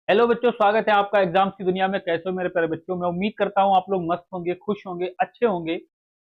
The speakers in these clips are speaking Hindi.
हेलो बच्चों, स्वागत है आपका एग्जाम्स की दुनिया में। कैसे हो मेरे प्यारे बच्चों? मैं उम्मीद करता हूँ आप लोग मस्त होंगे, खुश होंगे, अच्छे होंगे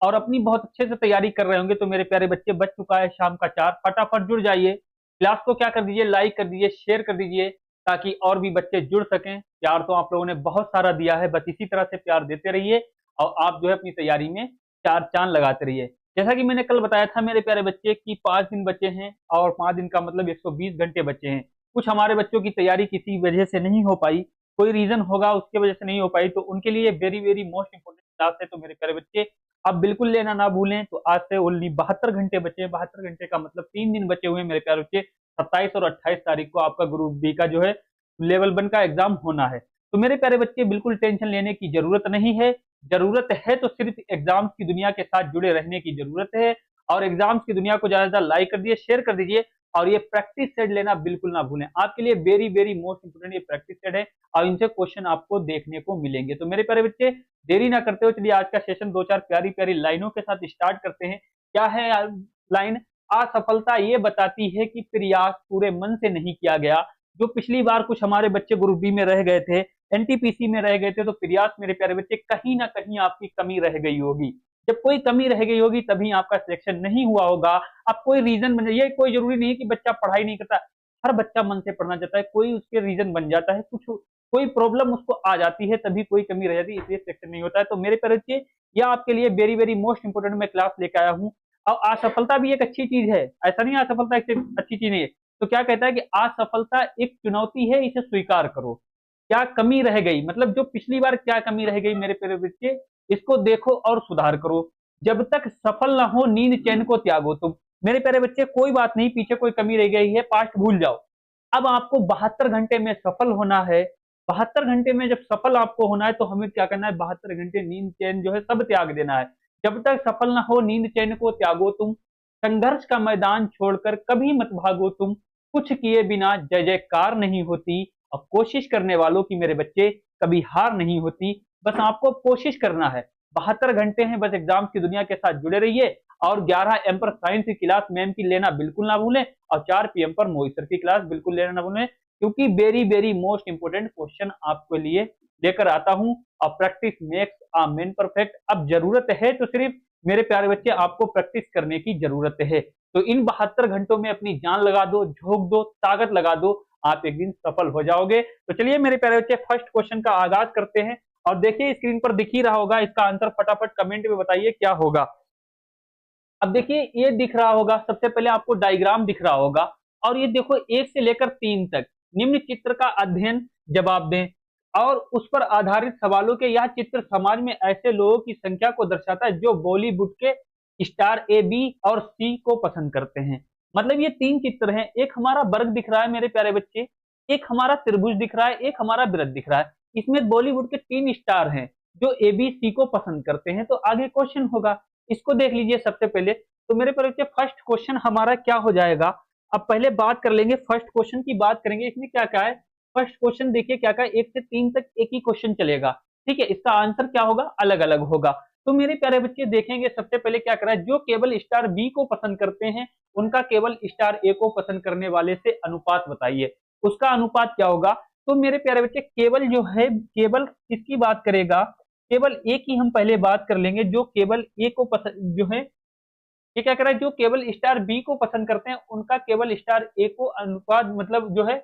और अपनी बहुत अच्छे से तैयारी कर रहे होंगे। तो मेरे प्यारे बच्चे, बच चुका है शाम का 4। फटाफट जुड़ जाइए। क्लास को क्या कर दीजिए, लाइक कर दीजिए, शेयर कर दीजिए, ताकि और भी बच्चे जुड़ सकें। प्यार तो आप लोगों ने बहुत सारा दिया है, बस इसी तरह से प्यार देते रहिए और आप जो है अपनी तैयारी में चार चांद लगाते रहिए। जैसा कि मैंने कल बताया था मेरे प्यारे बच्चे कि 5 दिन बचे हैं और 5 दिन का मतलब 120 घंटे बचे हैं। कुछ हमारे बच्चों की तैयारी किसी वजह से नहीं हो पाई, कोई रीजन होगा उसके वजह से नहीं हो पाई, तो उनके लिए very very most important class है। तो मेरे प्यारे बच्चे, आप बिल्कुल लेना ना भूलें। तो आज से ओनली 72 घंटे बचे हैं। 72 घंटे का मतलब 3 दिन बचे हुए हैं मेरे प्यारे बच्चे। 27 और 28 तारीख को आपका ग्रुप बी का जो है लेवल 1 का एग्जाम होना है। तो मेरे प्यारे बच्चे, बिल्कुल टेंशन लेने की जरूरत नहीं है। जरूरत है तो सिर्फ एग्जाम्स की दुनिया के साथ जुड़े रहने की जरूरत है। और एग्जाम्स की दुनिया को ज्यादा लाइक कर दिए, शेयर कर दीजिए। और ये प्रैक्टिस सेट लेना बिल्कुल ना भूलें। आपके लिए वेरी वेरी मोस्ट इंपोर्टेंट ये प्रैक्टिस सेट है और इनसे क्वेश्चन आपको देखने को मिलेंगे। तो मेरे प्यारे बच्चे, देरी ना करते हो, चलिए आज का सेशन दो चार प्यारी प्यारी लाइनों के साथ स्टार्ट करते हैं। क्या है लाइन? असफलता ये बताती है कि प्रयास पूरे मन से नहीं किया गया। जो पिछली बार कुछ हमारे बच्चे ग्रुप बी में रह गए थे, एनटीपीसी में रह गए थे, तो प्रयास मेरे प्यारे बच्चे कहीं ना कहीं आपकी कमी रह गई होगी। जब कोई कमी रह गई होगी तभी आपका सिलेक्शन नहीं हुआ होगा। अब कोई रीजन बन जाए, ये कोई जरूरी नहीं है कि बच्चा पढ़ाई नहीं करता। हर बच्चा मन से पढ़ना चाहता है, कोई उसके रीजन बन जाता है, कुछ कोई प्रॉब्लम उसको आ जाती है तभी कोई कमी रह जाती है, इसलिए सिलेक्शन नहीं होता है। तो मेरे प्यारे बच्चे, यह आपके लिए वेरी वेरी मोस्ट इंपोर्टेंट मैं क्लास लेकर आया हूँ। और असफलता भी एक अच्छी चीज है, ऐसा नहीं असफलता एक अच्छी चीज नहीं है। तो क्या कहता है कि असफलता एक चुनौती है, इसे स्वीकार करो। क्या कमी रह गई, मतलब जो पिछली बार क्या कमी रह गई मेरे प्यारे बच्चे, इसको देखो और सुधार करो। जब तक सफल ना हो नींद चैन को त्यागो तुम। मेरे प्यारे बच्चे, कोई बात नहीं, पीछे कोई कमी रह गई है, पास्ट भूल जाओ। अब आपको 72 घंटे में सफल होना है। 72 घंटे में जब सफल आपको होना है तो हमें क्या करना है? 72 घंटे नींद चैन जो है सब त्याग देना है। जब तक सफल ना हो नींद चैन को त्यागो तुम। संघर्ष का मैदान छोड़कर कभी मत भागो तुम। कुछ किए बिना जय जयकार नहीं होती। और कोशिश करने वालों की मेरे बच्चे कभी हार नहीं होती। बस आपको कोशिश करना है। 72 घंटे हैं, बस एग्जाम की दुनिया के साथ जुड़े रहिए। और 11 एम पर साइंस की क्लास मैम की लेना बिल्कुल ना भूलें। और 4 PM पर मोहित सर की क्लास बिल्कुल लेना ना भूलें, क्योंकि very very most important question आपके लिए लेकर आता हूं। और practice makes a man perfect. अब जरूरत है तो सिर्फ मेरे प्यारे बच्चे आपको प्रैक्टिस करने की जरूरत है। तो इन 72 घंटों में अपनी जान लगा दो, झोंक दो, ताकत लगा दो। आप एक दिन सफल हो जाओगे। तो चलिए मेरे प्यारे बच्चे, फर्स्ट क्वेश्चन का आगाज करते हैं। और देखिए स्क्रीन पर दिख ही रहा होगा, इसका आंसर फटाफट कमेंट में बताइए क्या होगा। अब देखिए ये दिख रहा होगा, सबसे पहले आपको डायग्राम दिख रहा होगा। और ये देखो 1 से लेकर 3 तक निम्न चित्र का अध्ययन, जवाब दें। और उस पर आधारित सवालों के यह चित्र समाज में ऐसे लोगों की संख्या को दर्शाता है जो बॉलीवुड के स्टार ए, बी और सी को पसंद करते हैं। मतलब ये 3 चित्र हैं। एक हमारा वर्ग दिख रहा है मेरे प्यारे बच्चे, एक हमारा त्रिभुज दिख रहा है, एक हमारा वृत्त दिख रहा है। इसमें बॉलीवुड के 3 स्टार हैं जो ए, बी, सी को पसंद करते हैं। तो आगे क्वेश्चन होगा, इसको देख लीजिए सबसे पहले। तो मेरे प्यारे बच्चे, फर्स्ट क्वेश्चन हमारा क्या हो जाएगा? अब पहले बात कर लेंगे, फर्स्ट क्वेश्चन की बात करेंगे। इसमें क्या क्या है? फर्स्ट क्वेश्चन देखिए क्या क्या है, 1 से 3 तक एक ही क्वेश्चन चलेगा। ठीक है, इसका आंसर क्या होगा? अलग अलग होगा। तो मेरे प्यारे बच्चे देखेंगे, सबसे पहले क्या करा है, जो केवल स्टार बी को पसंद करते हैं उनका केवल स्टार ए को पसंद करने वाले से अनुपात बताइए। उसका अनुपात क्या होगा? तो मेरे प्यारे बच्चे, केवल जो है, केवल किसकी बात करेगा? केवल ए की हम पहले बात कर लेंगे। जो केवल ए को पसंद जो है, ये क्या कर रहा है, जो केवल स्टार बी को पसंद करते हैं उनका केवल स्टार ए को अनुपात, मतलब जो है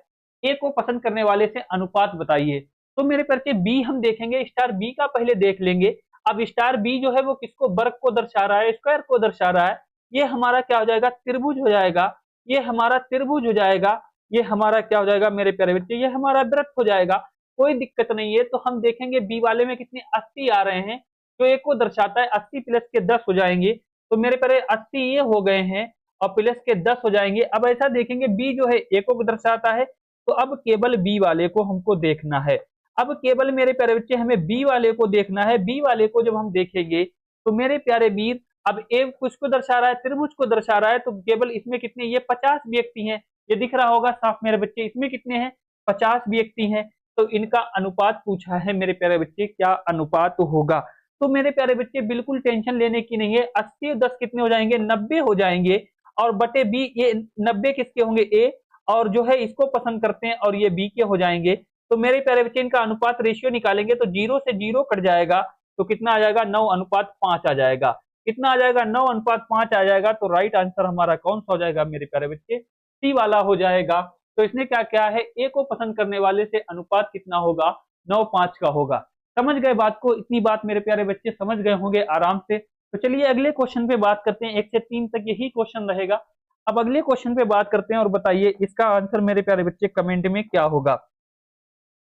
ए को पसंद करने वाले से अनुपात बताइए। तो मेरे करके बी हम देखेंगे, स्टार बी का पहले देख लेंगे। अब स्टार बी जो है वो किसको, वर्ग को दर्शा रहा है, स्क्वायर को दर्शा रहा है। ये हमारा क्या हो जाएगा? त्रिभुज हो जाएगा। ये हमारा त्रिभुज हो जाएगा। ये हमारा क्या हो जाएगा मेरे प्यारे बच्चे? ये हमारा वृत्त हो जाएगा। कोई दिक्कत नहीं है। तो हम देखेंगे बी वाले में कितने 80 आ रहे हैं, जो ए को दर्शाता है। 80 प्लस के 10 हो जाएंगे। तो मेरे प्यारे 80 ये हो गए हैं और प्लस के 10 हो जाएंगे। अब ऐसा देखेंगे, बी जो है ए को दर्शाता है, तो अब केवल बी वाले को हमको देखना है। अब केवल मेरे प्यारे बच्चे हमें बी वाले को देखना है। बी वाले को जब हम देखेंगे तो मेरे प्यारे वीर, अब ए किसको दर्शा रहा है? त्रिभुज को दर्शा रहा है। तो केवल इसमें कितने, ये 50 व्यक्ति हैं। ये दिख रहा होगा साफ मेरे बच्चे, इसमें कितने हैं? 50 व्यक्ति हैं। तो इनका अनुपात पूछा है मेरे प्यारे बच्चे, क्या अनुपात होगा? तो मेरे प्यारे बच्चे बिल्कुल टेंशन लेने की नहीं है। 80 और 10 कितने हो जाएंगे? 90 हो जाएंगे। और बटे बी, ये 90 किसके होंगे? ए। और जो है इसको पसंद करते हैं और ये बी के हो जाएंगे। तो मेरे प्यारे बच्चे इनका अनुपात रेशियो निकालेंगे तो 0 से 0 कट जाएगा, तो कितना आ जाएगा 9:5 आ जाएगा। कितना आ जाएगा 9:5 आ जाएगा। तो राइट आंसर हमारा कौन सा हो जाएगा मेरे प्यारे बच्चे, सी वाला हो जाएगा। तो इसने क्या किया है, ए को पसंद करने वाले से अनुपात कितना होगा, 9:5 का होगा। समझ गए बात को, इतनी बात मेरे प्यारे बच्चे समझ गए होंगे आराम से। तो चलिए अगले क्वेश्चन पे बात करते हैं, 1 से 3 तक यही क्वेश्चन रहेगा। अब अगले क्वेश्चन पे बात करते हैं और बताइए इसका आंसर मेरे प्यारे बच्चे कमेंट में क्या होगा।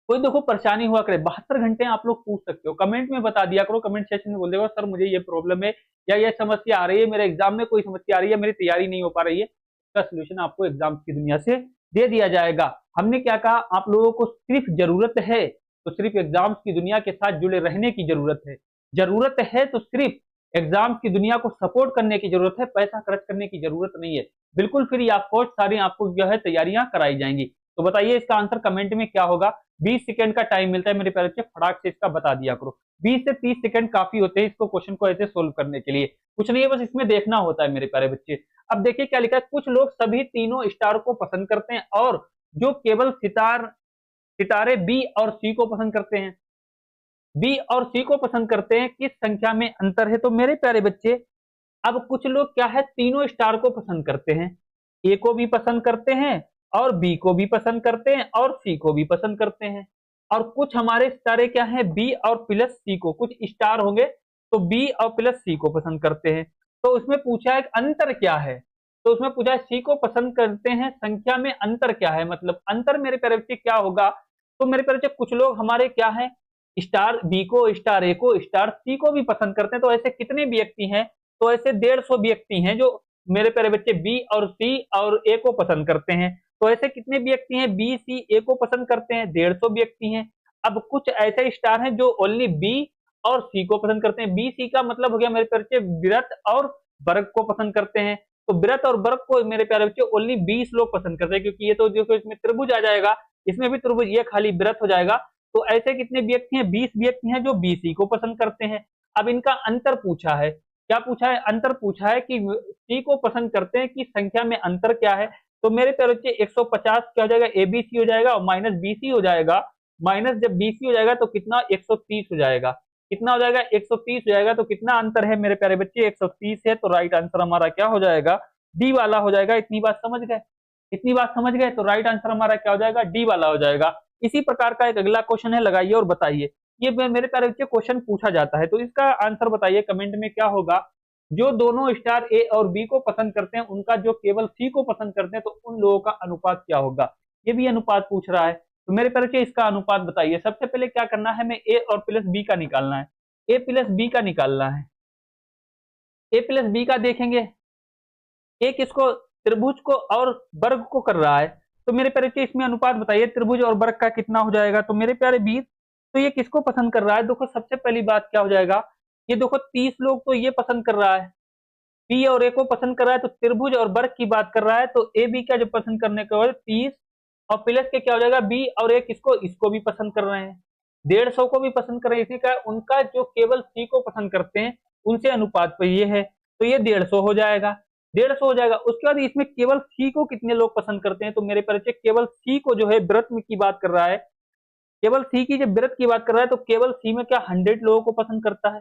कोई देखो परेशानी हुआ करे, 72 घंटे आप लोग पूछ सकते हो, कमेंट में बता दिया करो, कमेंट सेक्शन में बोल देगा सर मुझे ये प्रॉब्लम है या ये समस्या आ रही है, मेरे एग्जाम में कोई समस्या आ रही है, मेरी तैयारी नहीं हो पा रही है, इसका सोल्यूशन आपको एग्जाम की दुनिया से दे दिया जाएगा। हमने क्या कहा, आप लोगों को सिर्फ जरूरत है तो सिर्फ एग्जाम्स की दुनिया के साथ जुड़े रहने की जरूरत है। जरूरत है तो सिर्फ एग्जाम्स की दुनिया को सपोर्ट करने की जरूरत है, पैसा खर्च करने की जरूरत नहीं है। बिल्कुल फ्री ऑफ कॉस्ट सारी आपको जो है तैयारियां कराई जाएंगी। तो बताइए इसका आंसर कमेंट में क्या होगा। 20 सेकंड का टाइम मिलता है मेरे प्यारे बच्चे, फटाक से इसका बता दिया करो। 20 से 30 सेकंड काफी होते हैं इसको क्वेश्चन को ऐसे सोल्व करने के लिए, कुछ नहीं है बस इसमें देखना होता है मेरे प्यारे बच्चे। अब देखिए क्या लिखा है, कुछ लोग सभी तीनों स्टार को पसंद करते हैं और जो केवल सितारे बी और सी को पसंद करते हैं। बी और सी को पसंद करते हैं, किस संख्या में अंतर है। तो मेरे प्यारे बच्चे अब कुछ लोग क्या है, तीनों स्टार को पसंद करते हैं, ए को भी पसंद करते हैं और बी को भी पसंद करते हैं और सी को भी पसंद करते हैं। और कुछ हमारे सितारे क्या है, बी और प्लस सी को, कुछ स्टार होंगे तो बी और प्लस सी को पसंद करते हैं। तो उसमें पूछा है अंतर क्या है, तो उसमें पूछा है सी को पसंद करते हैं, संख्या में अंतर क्या है, मतलब अंतर मेरे प्यारे बच्चे क्या होगा। तो मेरे प्यारे बच्चे कुछ लोग हमारे क्या है, स्टार बी को, स्टार ए को, स्टार सी को भी पसंद करते हैं। तो ऐसे कितने व्यक्ति हैं, तो ऐसे 150 व्यक्ति हैं जो मेरे प्यारे बच्चे बी और सी और ए को पसंद करते हैं। तो ऐसे कितने व्यक्ति हैं, बी सी ए को पसंद करते हैं, 150 व्यक्ति हैं। अब कुछ ऐसे स्टार हैं जो ओनली बी और सी को पसंद करते हैं। बी सी का मतलब हो गया मेरे प्यारे बच्चे वृत्त और वर्ग को पसंद करते हैं। तो वृत्त और वर्ग को मेरे प्यारे बच्चे ओनली 20 लोग पसंद करते हैं, क्योंकि ये तो देखो इसमें त्रिभुज आ जाएगा, इसमें भी त्रिभुज, ये खाली वृत्त हो जाएगा। तो ऐसे कितने व्यक्ति हैं, 20 व्यक्ति हैं जो बीसी को पसंद करते हैं। अब इनका अंतर पूछा है, क्या पूछा है, अंतर पूछा है कि सी को पसंद करते हैं कि संख्या में अंतर क्या है। तो मेरे प्यारे बच्चे 150 क्या हो जाएगा, एबीसी हो जाएगा और माइनस बीसी हो जाएगा। माइनस जब बीसी हो जाएगा तो कितना, 130 हो जाएगा। कितना हो जाएगा, 130 हो जाएगा। तो कितना अंतर है मेरे प्यारे बच्चे, 130 है। तो राइट आंसर हमारा क्या हो जाएगा, डी वाला हो जाएगा। इतनी बात समझ गए, इतनी बात समझ गए। तो राइट आंसर हमारा क्या हो जाएगा, डी वाला हो जाएगा। इसी प्रकार का एक अगला क्वेश्चन है, लगाइए और बताइए। ये मेरे प्यारे बच्चे क्वेश्चन पूछा जाता है, तो इसका आंसर बताइए कमेंट में क्या होगा। जो दोनों स्टार ए और बी को पसंद करते हैं उनका जो केवल सी को पसंद करते हैं तो उन लोगों का अनुपात क्या होगा। ये भी अनुपात पूछ रहा है, तो मेरे प्यारे बच्चे इसका अनुपात बताइए। सबसे पहले क्या करना है, हमें ए और प्लस बी का निकालना है, ए प्लस बी का निकालना है। ए प्लस बी का देखेंगे, ए किसको, त्रिभुज को और वर्ग को कर रहा है। तो मेरे प्यारे बच्चे इसमें अनुपात बताइए, त्रिभुज और वर्ग का कितना हो जाएगा। तो मेरे प्यारे वीर, तो ये किसको पसंद कर रहा है, देखो सबसे पहली बात क्या हो जाएगा, ये देखो 30 लोग तो ये पसंद कर रहा है, बी और ए को पसंद कर रहा है, तो त्रिभुज और वर्ग की बात कर रहा है। तो ए बी का जो पसंद करने के बाद 30 और प्लस के क्या हो जाएगा, बी और ए किसको, इसको भी पसंद कर रहे हैं, 150 को भी पसंद कर रहे हैं। इसी का उनका जो केवल सी को पसंद करते हैं उनसे अनुपात पे ये है, तो ये 150 हो जाएगा, 150 हो जाएगा। उसके बाद इसमें केवल सी को कितने लोग पसंद करते हैं, तो मेरे परिचय केवल सी को जो है वृत्त में की बात कर रहा है, केवल सी की जब वृत्त की बात कर रहा है तो केवल सी में क्या 100 लोगों को पसंद करता है,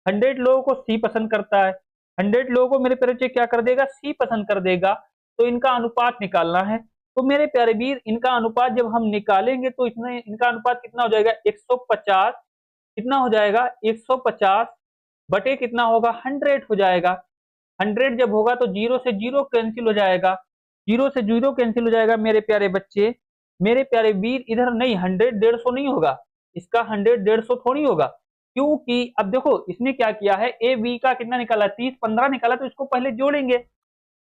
100 लोगों को सी पसंद करता है, 100 लोगों को मेरे परिचय क्या कर देगा, सी पसंद कर देगा। तो इनका अनुपात निकालना है। तो मेरे प्यारे वीर, इनका अनुपात जब हम निकालेंगे तो इसमें इनका अनुपात कितना हो जाएगा, 150, कितना हो जाएगा 150 बटे कितना होगा 100 हो जाएगा। 100 जब होगा तो 0 से 0 कैंसिल हो जाएगा, 0 से 0 कैंसिल हो जाएगा मेरे प्यारे बच्चे, मेरे प्यारे वीर। इधर नहीं 100 150 नहीं होगा, इसका 100 150 थोड़ी होगा, क्योंकि अब देखो इसने क्या किया है, ए बी का कितना निकाला, 30 15 निकाला, तो इसको पहले जोड़ेंगे।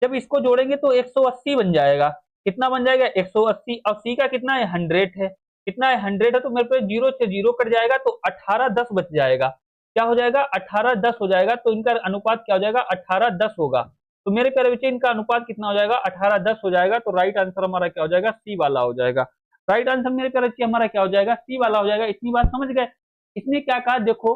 जब इसको जोड़ेंगे तो 180 बन जाएगा, कितना बन जाएगा 180। और सी का कितना है 100 है, कितना है 100 है, तो मेरे पास 0 से 0 कट जाएगा तो 18 10 बच जाएगा। क्या हो जाएगा 18 10 हो जाएगा। तो इनका अनुपात क्या हो जाएगा 18 10 होगा। तो मेरे प्यारे बच्चे इनका अनुपात कितना हो जाएगा 18 10 हो जाएगा। तो राइट आंसर हमारा क्या हो जाएगा, सी वाला हो जाएगा। राइट आंसर मेरे प्यारे बच्चे हमारा क्या हो जाएगा, सी वाला हो जाएगा। इतनी बात समझ गए। इसने क्या कहा, देखो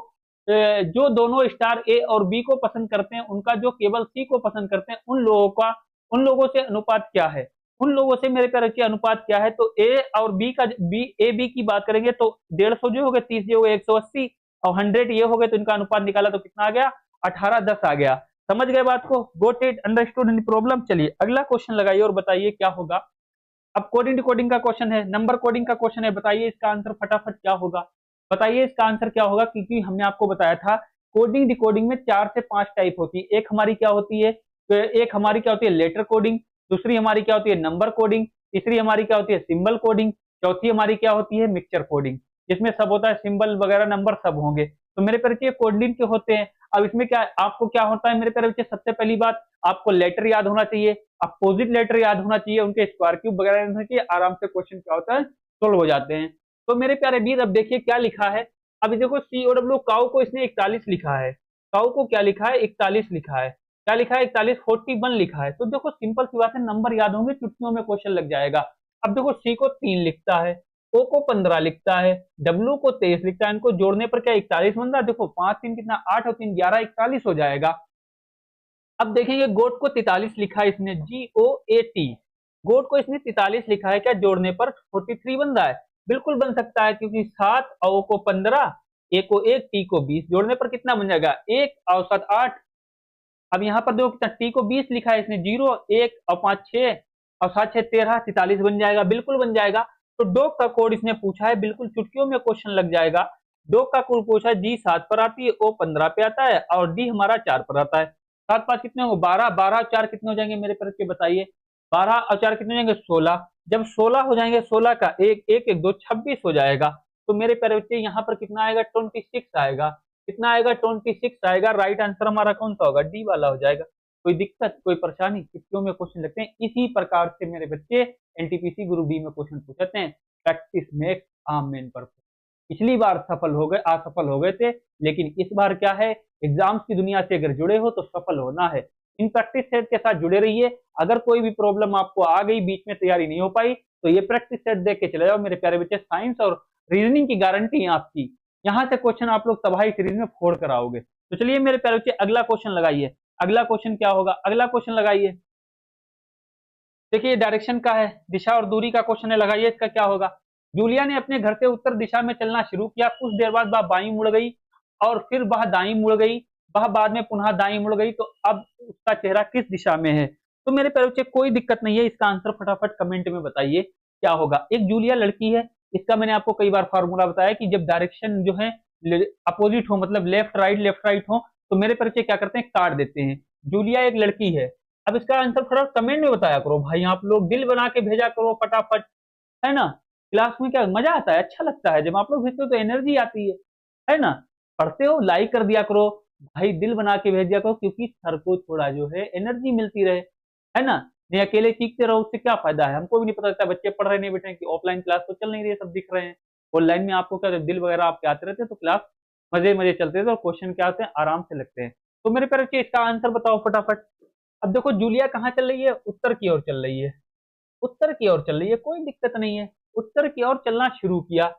जो दोनों स्टार ए और बी को पसंद करते हैं उनका जो केवल सी को पसंद करते हैं उन लोगों से अनुपात क्या है। उन लोगों से मेरे प्यारे बच्चे अनुपात क्या है, तो ए और बी का बी ए बी की बात करेंगे तो 150 जो हो गए, 30 जो हो गए 180, और 100 ये हो गए, तो इनका अनुपात निकाला तो कितना आ गया, 18:10 आ गया। समझ गए बात को, got it, understood any problem. चलिए अगला क्वेश्चन लगाइए और बताइए क्या होगा। अब कोडिंग डिकोडिंग का क्वेश्चन है, नंबर कोडिंग का क्वेश्चन है, बताइए इसका आंसर फटाफट क्या होगा। बताइए इसका आंसर क्या होगा, क्योंकि हमने आपको बताया था कोडिंग डिकोडिंग में 4 से 5 टाइप होती है। एक हमारी क्या होती है, तो एक हमारी क्या होती है लेटर कोडिंग, दूसरी हमारी क्या होती है नंबर कोडिंग, तीसरी हमारी क्या होती है सिंबल कोडिंग, चौथी हमारी क्या होती है मिक्सचर कोडिंग, जिसमें सब होता है, सिंबल वगैरह नंबर सब होंगे। तो मेरे प्यारे बच्चे कोडिंग के होते हैं। अब इसमें क्या आपको क्या होता है मेरे प्यारे बच्चे, सबसे पहली बात आपको लेटर याद होना चाहिए, अपोजिट लेटर याद होना चाहिए, उनके स्क्वायर क्यूब वगैरह होना चाहिए, आराम से क्वेश्चन क्या होता है सोल्व हो जाते हैं। तो मेरे प्यारे वीर अब देखिए क्या लिखा है। अब देखो सी ओ डब्ल्यू काउ को इसने 41 लिखा है, काउ को क्या लिखा है 41 लिखा है, क्या लिखा है 41, 41 लिखा है। तो देखो सिंपल सी बात है, नंबर याद होंगे चुटकियों में क्वेश्चन लग जाएगा। अब देखो सी को 3 लिखता है, ओ को 15 लिखता है, डब्ल्यू को 23 लिखता है, इनको जोड़ने पर क्या 41 बन रहा है। देखो 5 3 कितना 8 और 3 11, 41 हो जाएगा। अब देखेंगे गोट को 43 लिखा है इसने, GOAT, गोट को इसने 43 लिखा है, क्या जोड़ने पर 43 बन रहा है। बिल्कुल बन सकता है, क्योंकि 7 ओ को 15, ए को 1, टी को 20, जोड़ने पर कितना बन जाएगा 1 और 7 8। अब यहाँ पर देखो कितना, टी को 20 लिखा है इसने, 0 1 और 5 6 और 7 6 13, 43 बन जाएगा, बिल्कुल बन जाएगा। तो डॉग का कोड इसने पूछा है, बिल्कुल चुटकियों में क्वेश्चन लग जाएगा। डॉग का कोड पूछा है, जी 7 पर आती है, ओ 15 पे आता है और डी हमारा 4 पर आता है। 7 5 कितने होंगे 12, 12 और 4 कितने हो जाएंगे मेरे पर के बताइए, 12 और 4 कितने हो जाएंगे 16। जब 16 हो जाएंगे, 16 का 1 1 1 2 26 हो जाएगा। तो मेरे प्यारे बच्चे यहाँ पर कितना आएगा 26 आएगा, कितना आएगा 26 आएगा। राइट आंसर हमारा कौन सा होगा, डी वाला हो जाएगा। कोई दिक्कत कोई परेशानी, किसकों में क्वेश्चन लगते हैं इसी प्रकार से मेरे बच्चे एनटीपीसी ग्रुप डी में क्वेश्चन पूछते हैं। प्रैक्टिस मेक्स आम मैन परफेक्ट। पिछली बार सफल हो गए, असफल हो गए थे, लेकिन इस बार क्या है, एग्जाम्स की दुनिया से अगर जुड़े हो तो सफल होना है। इन प्रैक्टिस सेट के साथ जुड़े रहिए। अगर कोई भी प्रॉब्लम आपको आ गई, बीच में तैयारी नहीं हो पाई, तो ये प्रैक्टिस सेट देख के चले जाओ मेरे प्यारे बच्चे। साइंस और रीजनिंग की गारंटी है आपकी, यहाँ से क्वेश्चन आप लोग तबाही सीरीज में फोड़ कर आओगे। तो चलिए मेरे प्यारे बच्चे अगला क्वेश्चन लगाइए। अगला क्वेश्चन क्या होगा, अगला क्वेश्चन लगाइए। देखिए डायरेक्शन का है, दिशा और दूरी का क्वेश्चन है, लगाइए इसका क्या होगा। जूलिया ने अपने घर से उत्तर दिशा में चलना शुरू किया, कुछ देर बाद वह बाईं मुड़ गई और फिर वह दाईं मुड़ गई, वह बाद में पुनः दाईं मुड़ गई, तो अब उसका चेहरा किस दिशा में है। तो मेरे प्यारे बच्चे कोई दिक्कत नहीं है, इसका आंसर फटाफट कमेंट में बताइए क्या होगा। एक जूलिया लड़की है, इसका मैंने आपको कई बार फॉर्मूला बताया कि जब डायरेक्शन जो है अपोजिट हो, मतलब लेफ्ट राइट हो, तो मेरे प्यारे बच्चे क्या करते हैं काट देते हैं। जूलिया एक लड़की है। अब इसका आंसर फटाफट कमेंट में बताया करो भाई, आप लोग दिल बना के भेजा करो फटाफट, है ना। क्लास में क्या मजा आता है, अच्छा लगता है जब आप लोग भेजते हो तो एनर्जी आती है ना। पढ़ते हो लाइक कर दिया करो भाई, दिल बना के भेज दिया करो, क्योंकि सर को थोड़ा जो है एनर्जी मिलती रहे, है ना। नहीं अकेले चीखते रहो, उससे क्या फायदा है, हमको भी नहीं पता चलता बच्चे पढ़ रहे नहीं बैठे कि ऑफलाइन क्लास तो चल नहीं रही है, सब दिख रहे हैं। ऑनलाइन में आपको क्या दिल वगैरह आपके आते रहते हैं, तो क्लास मजे मजे चलते थे और क्वेश्चन क्या आते हैं आराम से लगते हैं। तो मेरे प्यारे बच्चे इसका आंसर बताओ फटाफट। अब देखो जूलिया कहाँ चल रही है, उत्तर की ओर चल रही है, उत्तर की ओर चल रही है, कोई दिक्कत नहीं है। उत्तर की ओर चलना शुरू किया,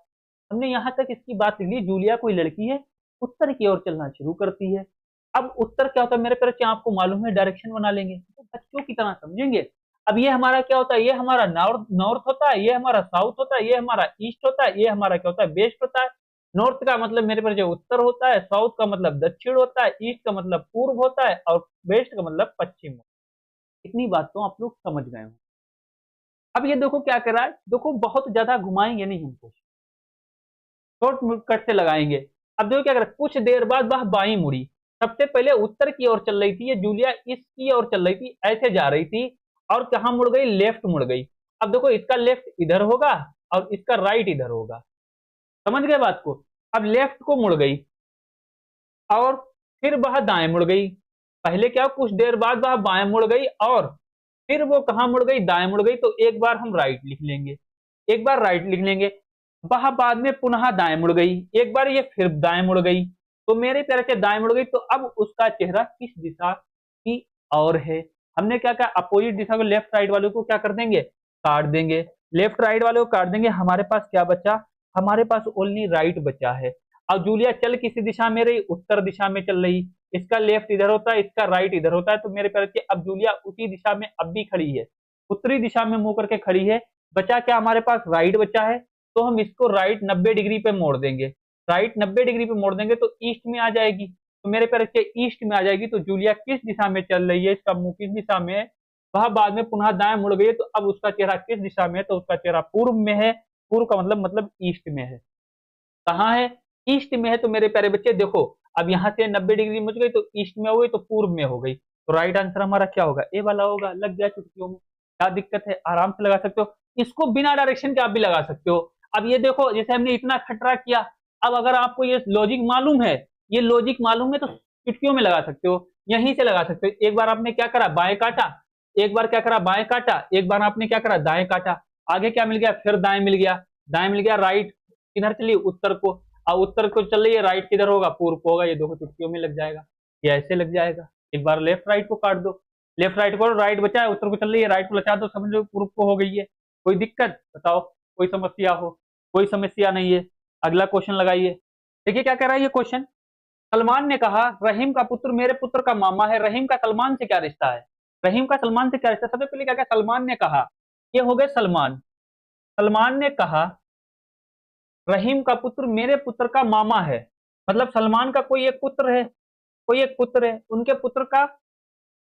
हमने यहाँ तक इसकी बात लिख ली, जूलिया कोई लड़की है, उत्तर की ओर चलना शुरू करती है। अब उत्तर क्या होता है मेरे प्यारे, क्या आपको मालूम है, डायरेक्शन बना लेंगे तो बच्चों की तरह समझेंगे। अब ये हमारा क्या होता है, ये हमारा नॉर्थ नॉर्थ होता है, ये हमारा साउथ होता है, ये हमारा ईस्ट होता है, ये हमारा क्या होता है वेस्ट होता है। नॉर्थ का मतलब मेरे प्यारे जो उत्तर होता है, साउथ का मतलब दक्षिण होता है, ईस्ट का मतलब पूर्व होता है और वेस्ट का मतलब पश्चिम होता है। इतनी बात तो आप लोग समझ गए हो। अब ये देखो क्या कर रहा है, देखो बहुत ज्यादा घुमाएंगे नहीं हमको, शॉर्ट कट से लगाएंगे। अब देखो क्या कर रहा है, कुछ देर बाद वह बाईं मुड़ी, सबसे पहले उत्तर की ओर चल रही थी ये जूलिया, इसकी ओर चल रही थी, ऐसे जा रही थी, और कहाँ मुड़ गई, लेफ्ट मुड़ गई। अब देखो इसका लेफ्ट इधर होगा और इसका राइट इधर होगा, समझ गए बात को। अब लेफ्ट को मुड़ गई और फिर वह दाएं मुड़ गई, पहले क्या कुछ देर बाद वह बाएं मुड़ गई और फिर वो कहाँ मुड़ गई, दाएं मुड़ गई। तो एक बार हम राइट लिख लेंगे, एक बार राइट लिख लेंगे, वह बाद में पुनः दाएं मुड़ गई, एक बार ये फिर दाएं मुड़ गई। तो मेरे प्यारे से दाएं मुड़ गई, तो अब उसका चेहरा किस दिशा की ओर है। हमने क्या कहा, अपोजिट दिशा को, लेफ्ट राइट वालों को क्या कर देंगे काट देंगे, लेफ्ट राइट वाले को काट देंगे। हमारे पास क्या बचा, हमारे पास ओनली राइट बचा है। अब जूलिया चल किसी दिशा में रही, उत्तर दिशा में चल रही, इसका लेफ्ट इधर होता है, इसका राइट इधर होता है। तो मेरे प्यारे से अब जूलिया उसी दिशा में अब भी खड़ी है, उत्तरी दिशा में मुंह करके खड़ी है। बचा क्या हमारे पास, राइट बचा है, तो हम इसको राइट 90 डिग्री पे मोड़ देंगे। राइट 90 डिग्री पे मोड़ देंगे तो ईस्ट में आ जाएगी। तो मेरे प्यारे बच्चे ईस्ट में आ जाएगी, तो जूलिया किस दिशा में चल रही है, इसका मुंह किस दिशा में है, वह बाद में पुनः दाएं मुड़ गई, तो अब उसका चेहरा किस दिशा में है, तो उसका चेहरा पूर्व में है। पूर्व का मतलब ईस्ट में है। कहाँ है, ईस्ट में है। तो मेरे प्यारे बच्चे देखो, अब यहाँ से 90 डिग्री मुझ गई, तो ईस्ट में हो गई, तो पूर्व में हो गई। तो राइट आंसर हमारा क्या होगा, ए वाला होगा। लग गया चुटकियों में, क्या दिक्कत है, आराम से लगा सकते हो। इसको बिना डायरेक्शन के आप भी लगा सकते हो। अब ये देखो, जैसे हमने इतना खटरा किया, अब अगर आपको ये लॉजिक मालूम है, ये लॉजिक मालूम है, तो चुटकियों में लगा सकते हो, यहीं से लगा सकते हो। एक बार आपने क्या करा, बाएं काटा, एक बार क्या करा, बाएं काटा, एक बार आपने क्या करा, दाएं काटा, आगे क्या मिल गया, फिर दाएं मिल गया, दाएं मिल गया, राइट किधर चली, उत्तर को। अब उत्तर को चल रही है, राइट किधर होगा, पूर्व को होगा। ये देखो चुटकियों में लग जाएगा, ये ऐसे लग जाएगा। एक बार लेफ्ट राइट को काट दो, लेफ्ट राइट को, राइट बचा है, उत्तर को चल रही है, राइट को लचा दो, समझ लो पूर्व को हो गई है। कोई दिक्कत बताओ, कोई समस्या हो, कोई समस्या नहीं है। अगला क्वेश्चन लगाइए। देखिए क्या कह रहा है ये क्वेश्चन। सलमान ने कहा, रहीम का पुत्र मेरे पुत्र का मामा है। रहीम का सलमान से क्या रिश्ता है, रहीम का सलमान से क्या रिश्ता है। सबसे पहले क्या क्या, सलमान ने कहा, ये हो गए सलमान। सलमान ने कहा रहीम का पुत्र मेरे पुत्र का मामा है, मतलब सलमान का कोई एक पुत्र है, कोई एक पुत्र है, उनके पुत्र का।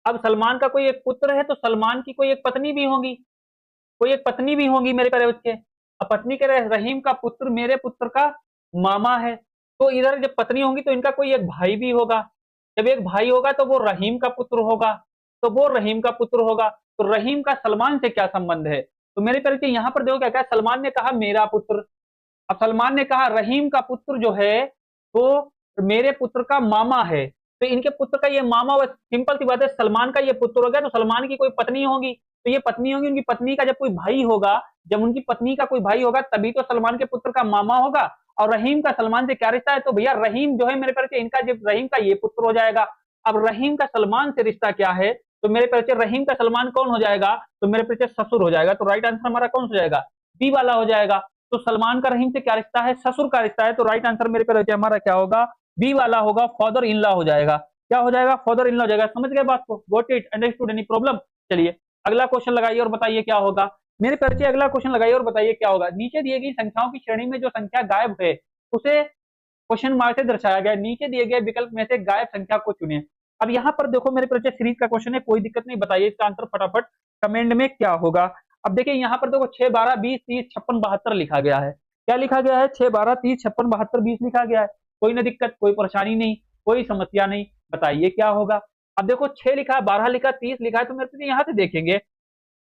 अब सलमान का कोई एक पुत्र है, तो सलमान की कोई एक पत्नी भी होगी, कोई एक पत्नी भी होगी मेरे प्यारे बच्चे। अब पत्नी कह रहे रहीम का पुत्र मेरे पुत्र का मामा है, तो इधर जब पत्नी होगी तो इनका कोई एक भाई भी होगा। जब एक भाई होगा तो वो रहीम का पुत्र होगा, तो वो रहीम का पुत्र होगा। तो रहीम का सलमान से क्या संबंध है, तो मेरे प्यारे बच्चे यहाँ पर देखो क्या क्या, सलमान ने कहा मेरा पुत्र। अब सलमान ने कहा रहीम का पुत्र जो है वो मेरे पुत्र का मामा है, तो इनके पुत्र का ये मामा, वो सिंपल सी बात है, सलमान का ये पुत्र हो गया, तो सलमान की कोई पत्नी होगी, तो ये पत्नी होगी, उनकी पत्नी का जब कोई भाई होगा, जब उनकी पत्नी का कोई भाई होगा, तभी तो सलमान के पुत्र का मामा होगा। और रहीम का सलमान से क्या रिश्ता है, तो भैया रहीम जो है मेरे प्यारे इनका, जब रहीम का ये पुत्र हो जाएगा। अब रहीम का सलमान से रिश्ता क्या है, तो मेरे प्यारे रहीम का सलमान कौन हो जाएगा, तो मेरे प्यारे ससुर हो जाएगा। तो राइट आंसर हमारा कौन हो जाएगा, बी वाला हो जाएगा। तो सलमान का रहीम से क्या रिश्ता है, ससुर का रिश्ता है। तो राइट आंसर मेरे प्यारे हमारा क्या होगा, बी वाला होगा, फादर इन लॉ हो जाएगा। क्या हो जाएगा, फादर इन लॉ हो जाएगा। समझ गए बात को, got it, understood, any problem. चलिए अगला क्वेश्चन लगाइए और बताइए क्या होगा मेरे परिचय। अगला क्वेश्चन लगाइए और बताइए क्या होगा। नीचे दिए गई संख्याओं की श्रेणी में जो संख्या गायब है उसे क्वेश्चन मार्क से दर्शाया गया। नीचे दिए गए विकल्प में से गायब संख्या को चुने। अब यहाँ पर देखो मेरे परिचय सीरीज का क्वेश्चन है, कोई दिक्कत नहीं, बताइए इसका आंसर फटाफट कमेंट में क्या होगा। अब देखिए यहाँ पर देखो 6, 12, 20, 30, 56, 72 लिखा गया है। क्या लिखा गया है, 6, 12, 30, 56, 72, 20 लिखा गया है। कोई ना दिक्कत, कोई परेशानी नहीं, कोई समस्या नहीं, बताइए क्या होगा। अब देखो 6 लिखा है, 12 लिखा है, 30 लिखा है, तो मेरे यहाँ से देखेंगे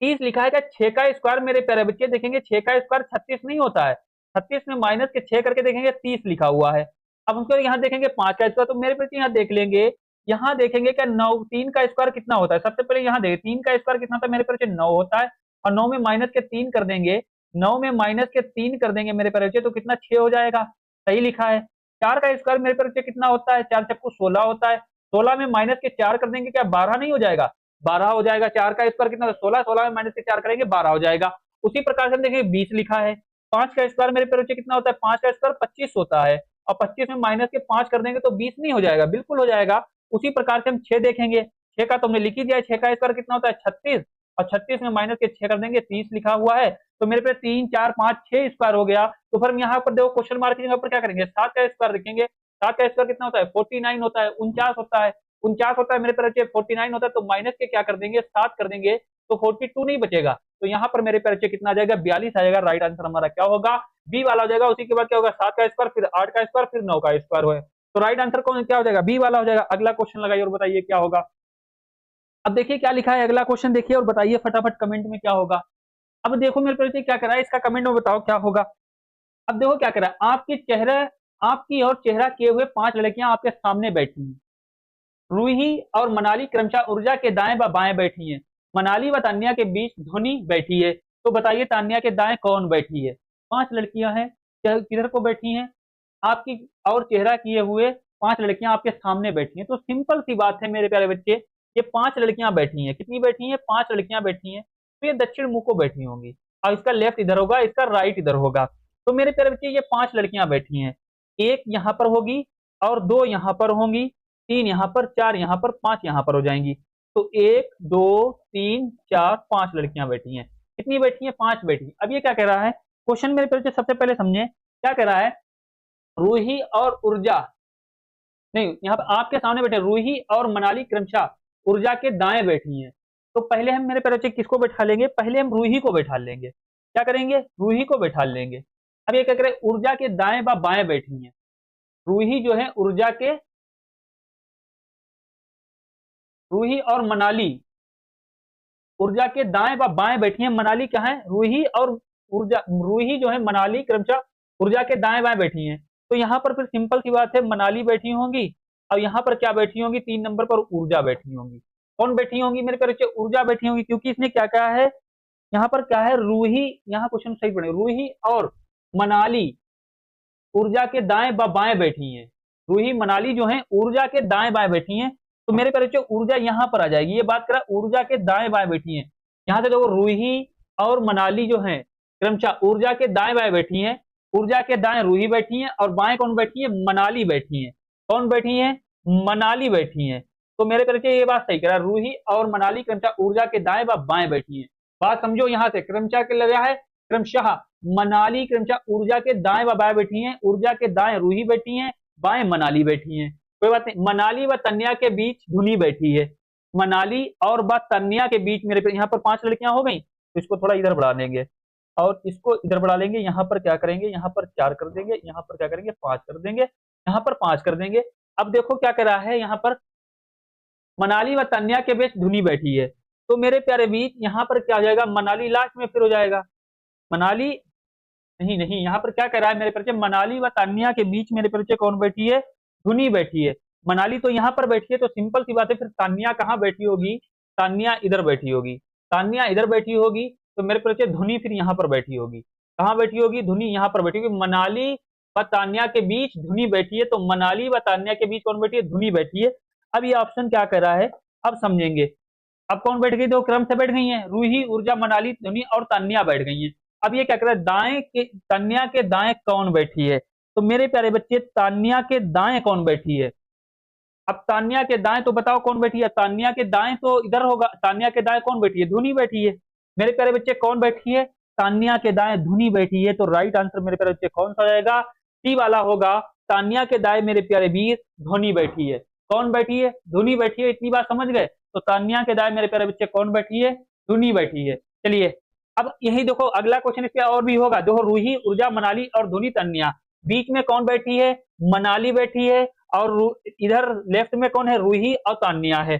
30 लिखा है, क्या 6 का स्क्वायर मेरे प्यारे बच्चे देखेंगे, 6 का स्क्वायर 36 नहीं होता है। 36 में माइनस के 6 करके देखेंगे 30 लिखा हुआ है। अब उसको यहाँ देखेंगे 5 का स्क्वायर, तो मेरे बच्चे यहाँ देख लेंगे, यहाँ देखेंगे क्या 9, 3 का स्क्वायर कितना होता है। सबसे पहले यहाँ देखें 3 का स्क्वायर कितना होता है मेरे बच्चे, 9 होता है। और 9 में माइनस के 3 कर देंगे, 9 में माइनस के 3 कर देंगे मेरे प्यारे बच्चे, तो कितना 6 हो जाएगा, सही लिखा है। 4 का स्क्वायर मेरे प्यारे बच्चे कितना होता है, 4 चक्कू 16 होता है। 16 में माइनस के 4 कर देंगे, क्या 12 नहीं हो जाएगा, 12 हो जाएगा। 4 का स्क्वायर कितना, 16, 16 में माइनस के 4 करेंगे 12 हो जाएगा। उसी प्रकार से हम देखेंगे 20 लिखा है। 5 का स्क्वायर मेरे प्यारे बच्चे कितना होता है, 5 का स्क्वायर 25 होता है। और 25 में माइनस के 5 कर देंगे तो 20 नहीं हो जाएगा, बिल्कुल हो जाएगा। उसी प्रकार से हम 6 देखेंगे, 6 का तो हमने लिख ही दिया है, 6 का स्क्वायर कितना होता है 36, और 36 में माइनस के 6 कर देंगे 30 लिखा हुआ है। तो मेरे पे 3, 4, 5, 6 स्क्वायर हो गया। तो फिर हम यहाँ पर देखो क्वेश्चन मार्क की जगह पर क्या करेंगे, 7 का स्क्वायर लिखेंगे। 7 का स्क्वायर कितना होता है, 49 होता है, 49 होता है, 49 होता है मेरे पे 49 होता है। तो माइनस के क्या कर देंगे, 7 कर देंगे, तो 42 नहीं बचेगा। तो यहाँ पर मेरे पे कितना आ जाएगा, 42 आ जाएगा। राइट आंसर हमारा क्या होगा, बी वाला हो जाएगा। उसी के बाद क्या होगा, 7 का स्क्वायर, फिर 8 का स्क्वायर, फिर 9 का स्क्वायर है। तो राइट आंसर कौन क्या हो जाएगा, बी वाला हो जाएगा। अगला क्वेश्चन लगाइए और बताइए क्या होगा। अब देखिए क्या लिखा है, अगला क्वेश्चन देखिए और बताइए फटाफट कमेंट में क्या होगा। अब देखो मेरे परिचय क्या कर रहा है, इसका कमेंट में बताओ क्या होगा। अब देखो क्या कर रहा है, आपके चेहरे, आपकी और चेहरा किए हुए 5 लड़कियां आपके सामने बैठी हैं। रूही और मनाली क्रमशः ऊर्जा के दाएं व बाएं बैठी हैं। मनाली व तान्या के बीच ध्वनि बैठी है। तो बताइए तान्या के दाएं कौन बैठी है। 5 लड़कियां हैं, किधर को बैठी हैं, आपकी और चेहरा किए हुए 5 लड़कियां आपके सामने बैठी हैं। तो सिंपल सी बात है मेरे प्यारे बच्चे, ये 5 लड़कियां बैठी हैं, कितनी बैठी हैं, 5 लड़कियां बैठी हैं। तो ये दक्षिण मुख को बैठी होंगी, और इसका लेफ्ट इधर होगा, इसका राइट इधर होगा। तो मेरे प्यारे बच्चे ये 5 लड़कियां बैठी हैं, एक यहाँ पर होगी और 2 यहाँ पर होंगी, 3 यहाँ पर, 4 यहाँ पर, 5 यहाँ पर हो जाएंगी। तो 1 2 3 4 5 लड़कियां बैठी हैं। कितनी बैठी हैं? 5 बैठी हैं। अब ये क्या कह रहा है क्वेश्चन, मेरे परिचय सबसे पहले समझे क्या कह रहा है। रूही और ऊर्जा, नहीं, यहाँ पे आपके सामने बैठे रूही और मनाली क्रमशः ऊर्जा के दाएं बैठी हैं। तो पहले हम मेरे परिचय किसको बैठा लेंगे? पहले हम रूही को बैठा लेंगे। क्या करेंगे? रूही को बैठा लेंगे। अब ये क्या करें, ऊर्जा के दाएं व बाएं बैठी हैं। रूही जो है ऊर्जा के, रूही और मनाली ऊर्जा के दाएं व बाएं बैठी हैं। मनाली क्या है? रूही और ऊर्जा, रूही जो है मनाली क्रमशः ऊर्जा के दाएं बाएं बैठी हैं। तो यहाँ पर फिर सिंपल सी बात है, मनाली बैठी होंगी और यहाँ पर क्या बैठी होंगी? 3 नंबर पर ऊर्जा बैठी होंगी। कौन बैठी होंगी मेरे परिचय? ऊर्जा बैठी होंगी, क्योंकि इसने क्या कहा है यहाँ पर, क्या है रूही, यहाँ क्वेश्चन सही पढ़े, रूही और मनाली ऊर्जा के दाएं व बाएं बैठी हैं। रूही मनाली जो है ऊर्जा के दाएं बाएं बैठी हैं। तो मेरे परिचय ऊर्जा यहाँ पर आ जाएगी। ये बात करा ऊर्जा के दाएं बाएं बैठी हैं। यहाँ से देखो रूही और मनाली जो है क्रमशः ऊर्जा के दाएं बाएं बैठी हैं। ऊर्जा के दाएं रूही बैठी हैं और बाएं कौन बैठी है? मनाली बैठी हैं। कौन बैठी है? मनाली बैठी हैं। तो मेरे परिचय ये बात सही करा, रूही और मनाली क्रमशः ऊर्जा के दाएं व बाएं बैठी हैं। बात समझो, यहाँ से क्रमशः के लगा है, क्रमशः मनाली क्रमशः ऊर्जा के दाएं व बाएं बैठी हैं। ऊर्जा के दाएं रूही बैठी हैं, बाएं मनाली बैठी हैं। कोई बात नहीं। मनाली व तन्या के बीच धुनी बैठी है। मनाली और व तन्या के बीच, मेरे यहाँ पर 5 लड़कियां हो गई, तो इसको थोड़ा इधर बढ़ा लेंगे और इसको इधर बढ़ा लेंगे। यहाँ पर क्या करेंगे? यहाँ पर 4 कर देंगे। यहाँ पर क्या करेंगे? 5 कर देंगे। यहाँ पर 5 कर देंगे। अब देखो क्या कर रहा है, यहाँ पर मनाली व तन्या के बीच धुनी बैठी है। तो मेरे प्यारे बीच यहाँ पर क्या हो जाएगा? मनाली लास्ट में फिर हो जाएगा। मनाली नहीं नहीं, यहाँ पर क्या कह रहा है मेरे परिचय? मनाली व तान्या के बीच मेरे परिचय कौन बैठी है? धुनी बैठी है। मनाली तो यहाँ पर बैठी है, तो सिंपल सी बात है, फिर तान्या कहाँ बैठी होगी? तान्या इधर बैठी होगी। तान्या इधर बैठी होगी, तो मेरे परिचय धुनी फिर यहाँ पर बैठी होगी। कहाँ बैठी होगी? धुनी यहाँ पर बैठी होगी। मनाली व तान्या के बीच धुनी बैठी है, तो मनाली व तान्या के बीच कौन बैठी है? धुनी बैठी है। अब ये ऑप्शन क्या कर रहा है, अब समझेंगे। अब कौन बैठ गई? दो क्रम से बैठ गई हैं, रूही, ऊर्जा, मनाली, धुनी और तान्या बैठ गई हैं। अब ये क्या कर रहा है, दाएं के, तान्या के दाएं कौन बैठी है? तो मेरे प्यारे बच्चे तान्या के दाएं कौन बैठी है? अब तान्या के दाएं तो बताओ कौन बैठी है? तान्या के दाएं तो इधर होगा। तान्या के दाएं कौन बैठी है? धुनी बैठी है। मेरे प्यारे बच्चे कौन बैठी है? तान्या के दाएं धुनी बैठी है। तो राइट आंसर मेरे प्यारे बच्चे कौन सा हो जाएगा? सी वाला होगा। तान्या के दाएं मेरे प्यारे वीर धुनी बैठी है। कौन बैठी है? धुनी बैठी है। इतनी बात समझ गए? तो तान्या के दाएं मेरे प्यारे बच्चे कौन बैठी है? धुनी बैठी है। चलिए अब यही देखो, अगला क्वेश्चन इसका और भी होगा। देखो रूही, ऊर्जा, मनाली और धुनी, तान्या, बीच में कौन बैठी है? मनाली बैठी है। और इधर लेफ्ट में कौन है? रूही और तान्या है।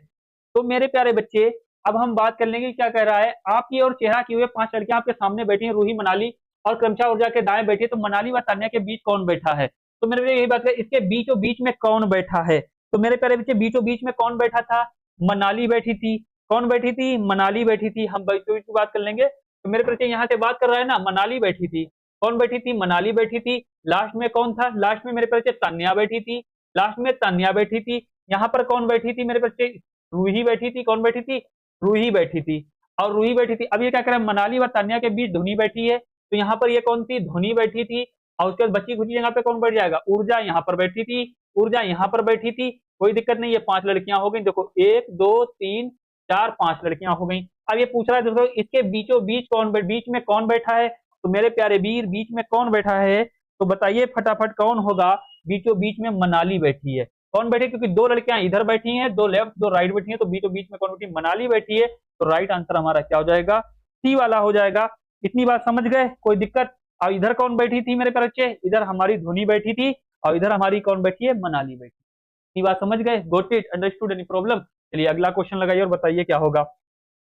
तो मेरे प्यारे बच्चे अब हम बात कर लेंगे, क्या कह रहा है, आपकी और चेहरा किए हुए 5 लड़कियां आपके सामने बैठी हैं, रूही, मनाली और क्रमशः ऊर्जा के दाएं बैठी है। तो मनाली व तान्या के बीच कौन बैठा है? तो मेरे यही बात है, इसके बीचों बीच में कौन बैठा है? तो मेरे प्यारे बच्चे बीचों बीच में कौन बैठा था? मनाली बैठी थी। कौन बैठी थी? मनाली बैठी थी। हम बीचों बीच की बात कर लेंगे। तो मेरे बच्चे यहाँ से बात कर रहा है ना, मनाली बैठी थी। कौन बैठी थी? मनाली बैठी थी। लास्ट में कौन था? लास्ट में मेरे बच्चे तान्या बैठी थी। लास्ट में तान्या बैठी थी। यहाँ पर कौन बैठी थी मेरे बच्चे? रूही बैठी थी। कौन बैठी थी? रूही बैठी थी। और रूही बैठी थी। अब ये क्या करें, मनाली व तान्या के बीच धुनी बैठी है। तो यहाँ पर ये कौन सी? धुनी बैठी थी। और उसके बाद बची खुची जगह पे कौन बैठ जाएगा? ऊर्जा यहाँ पर बैठी थी। ऊर्जा यहाँ पर बैठी थी। कोई दिक्कत नहीं है, 5 लड़कियां हो गई। देखो 1 2 3 4 5 लड़कियां हो गई। अब ये पूछ रहा है देखो इसके बीचों बीच कौन बीच में कौन बैठा है? तो मेरे प्यारे वीर बीच में कौन बैठा है? तो बताइए फटाफट कौन होगा? बीचों बीच में मनाली बैठी है। कौन बैठी? क्योंकि 2 लड़कियां इधर बैठी हैं, 2 लेफ्ट 2 राइट बैठी हैं, तो बीचों बीच में कौन बैठी? मनाली बैठी है। तो राइट आंसर हमारा क्या हो जाएगा? सी वाला हो जाएगा। इतनी बात समझ गए? कोई दिक्कत? और इधर कौन बैठी थी मेरे प्यारे बच्चे? इधर हमारी धुनी बैठी थी और इधर हमारी कौन बैठी है? मनाली बैठी। इतनी बात समझ गए? Got it? Understood? Any problem? चलिए अगला क्वेश्चन लगाइए और बताइए क्या होगा।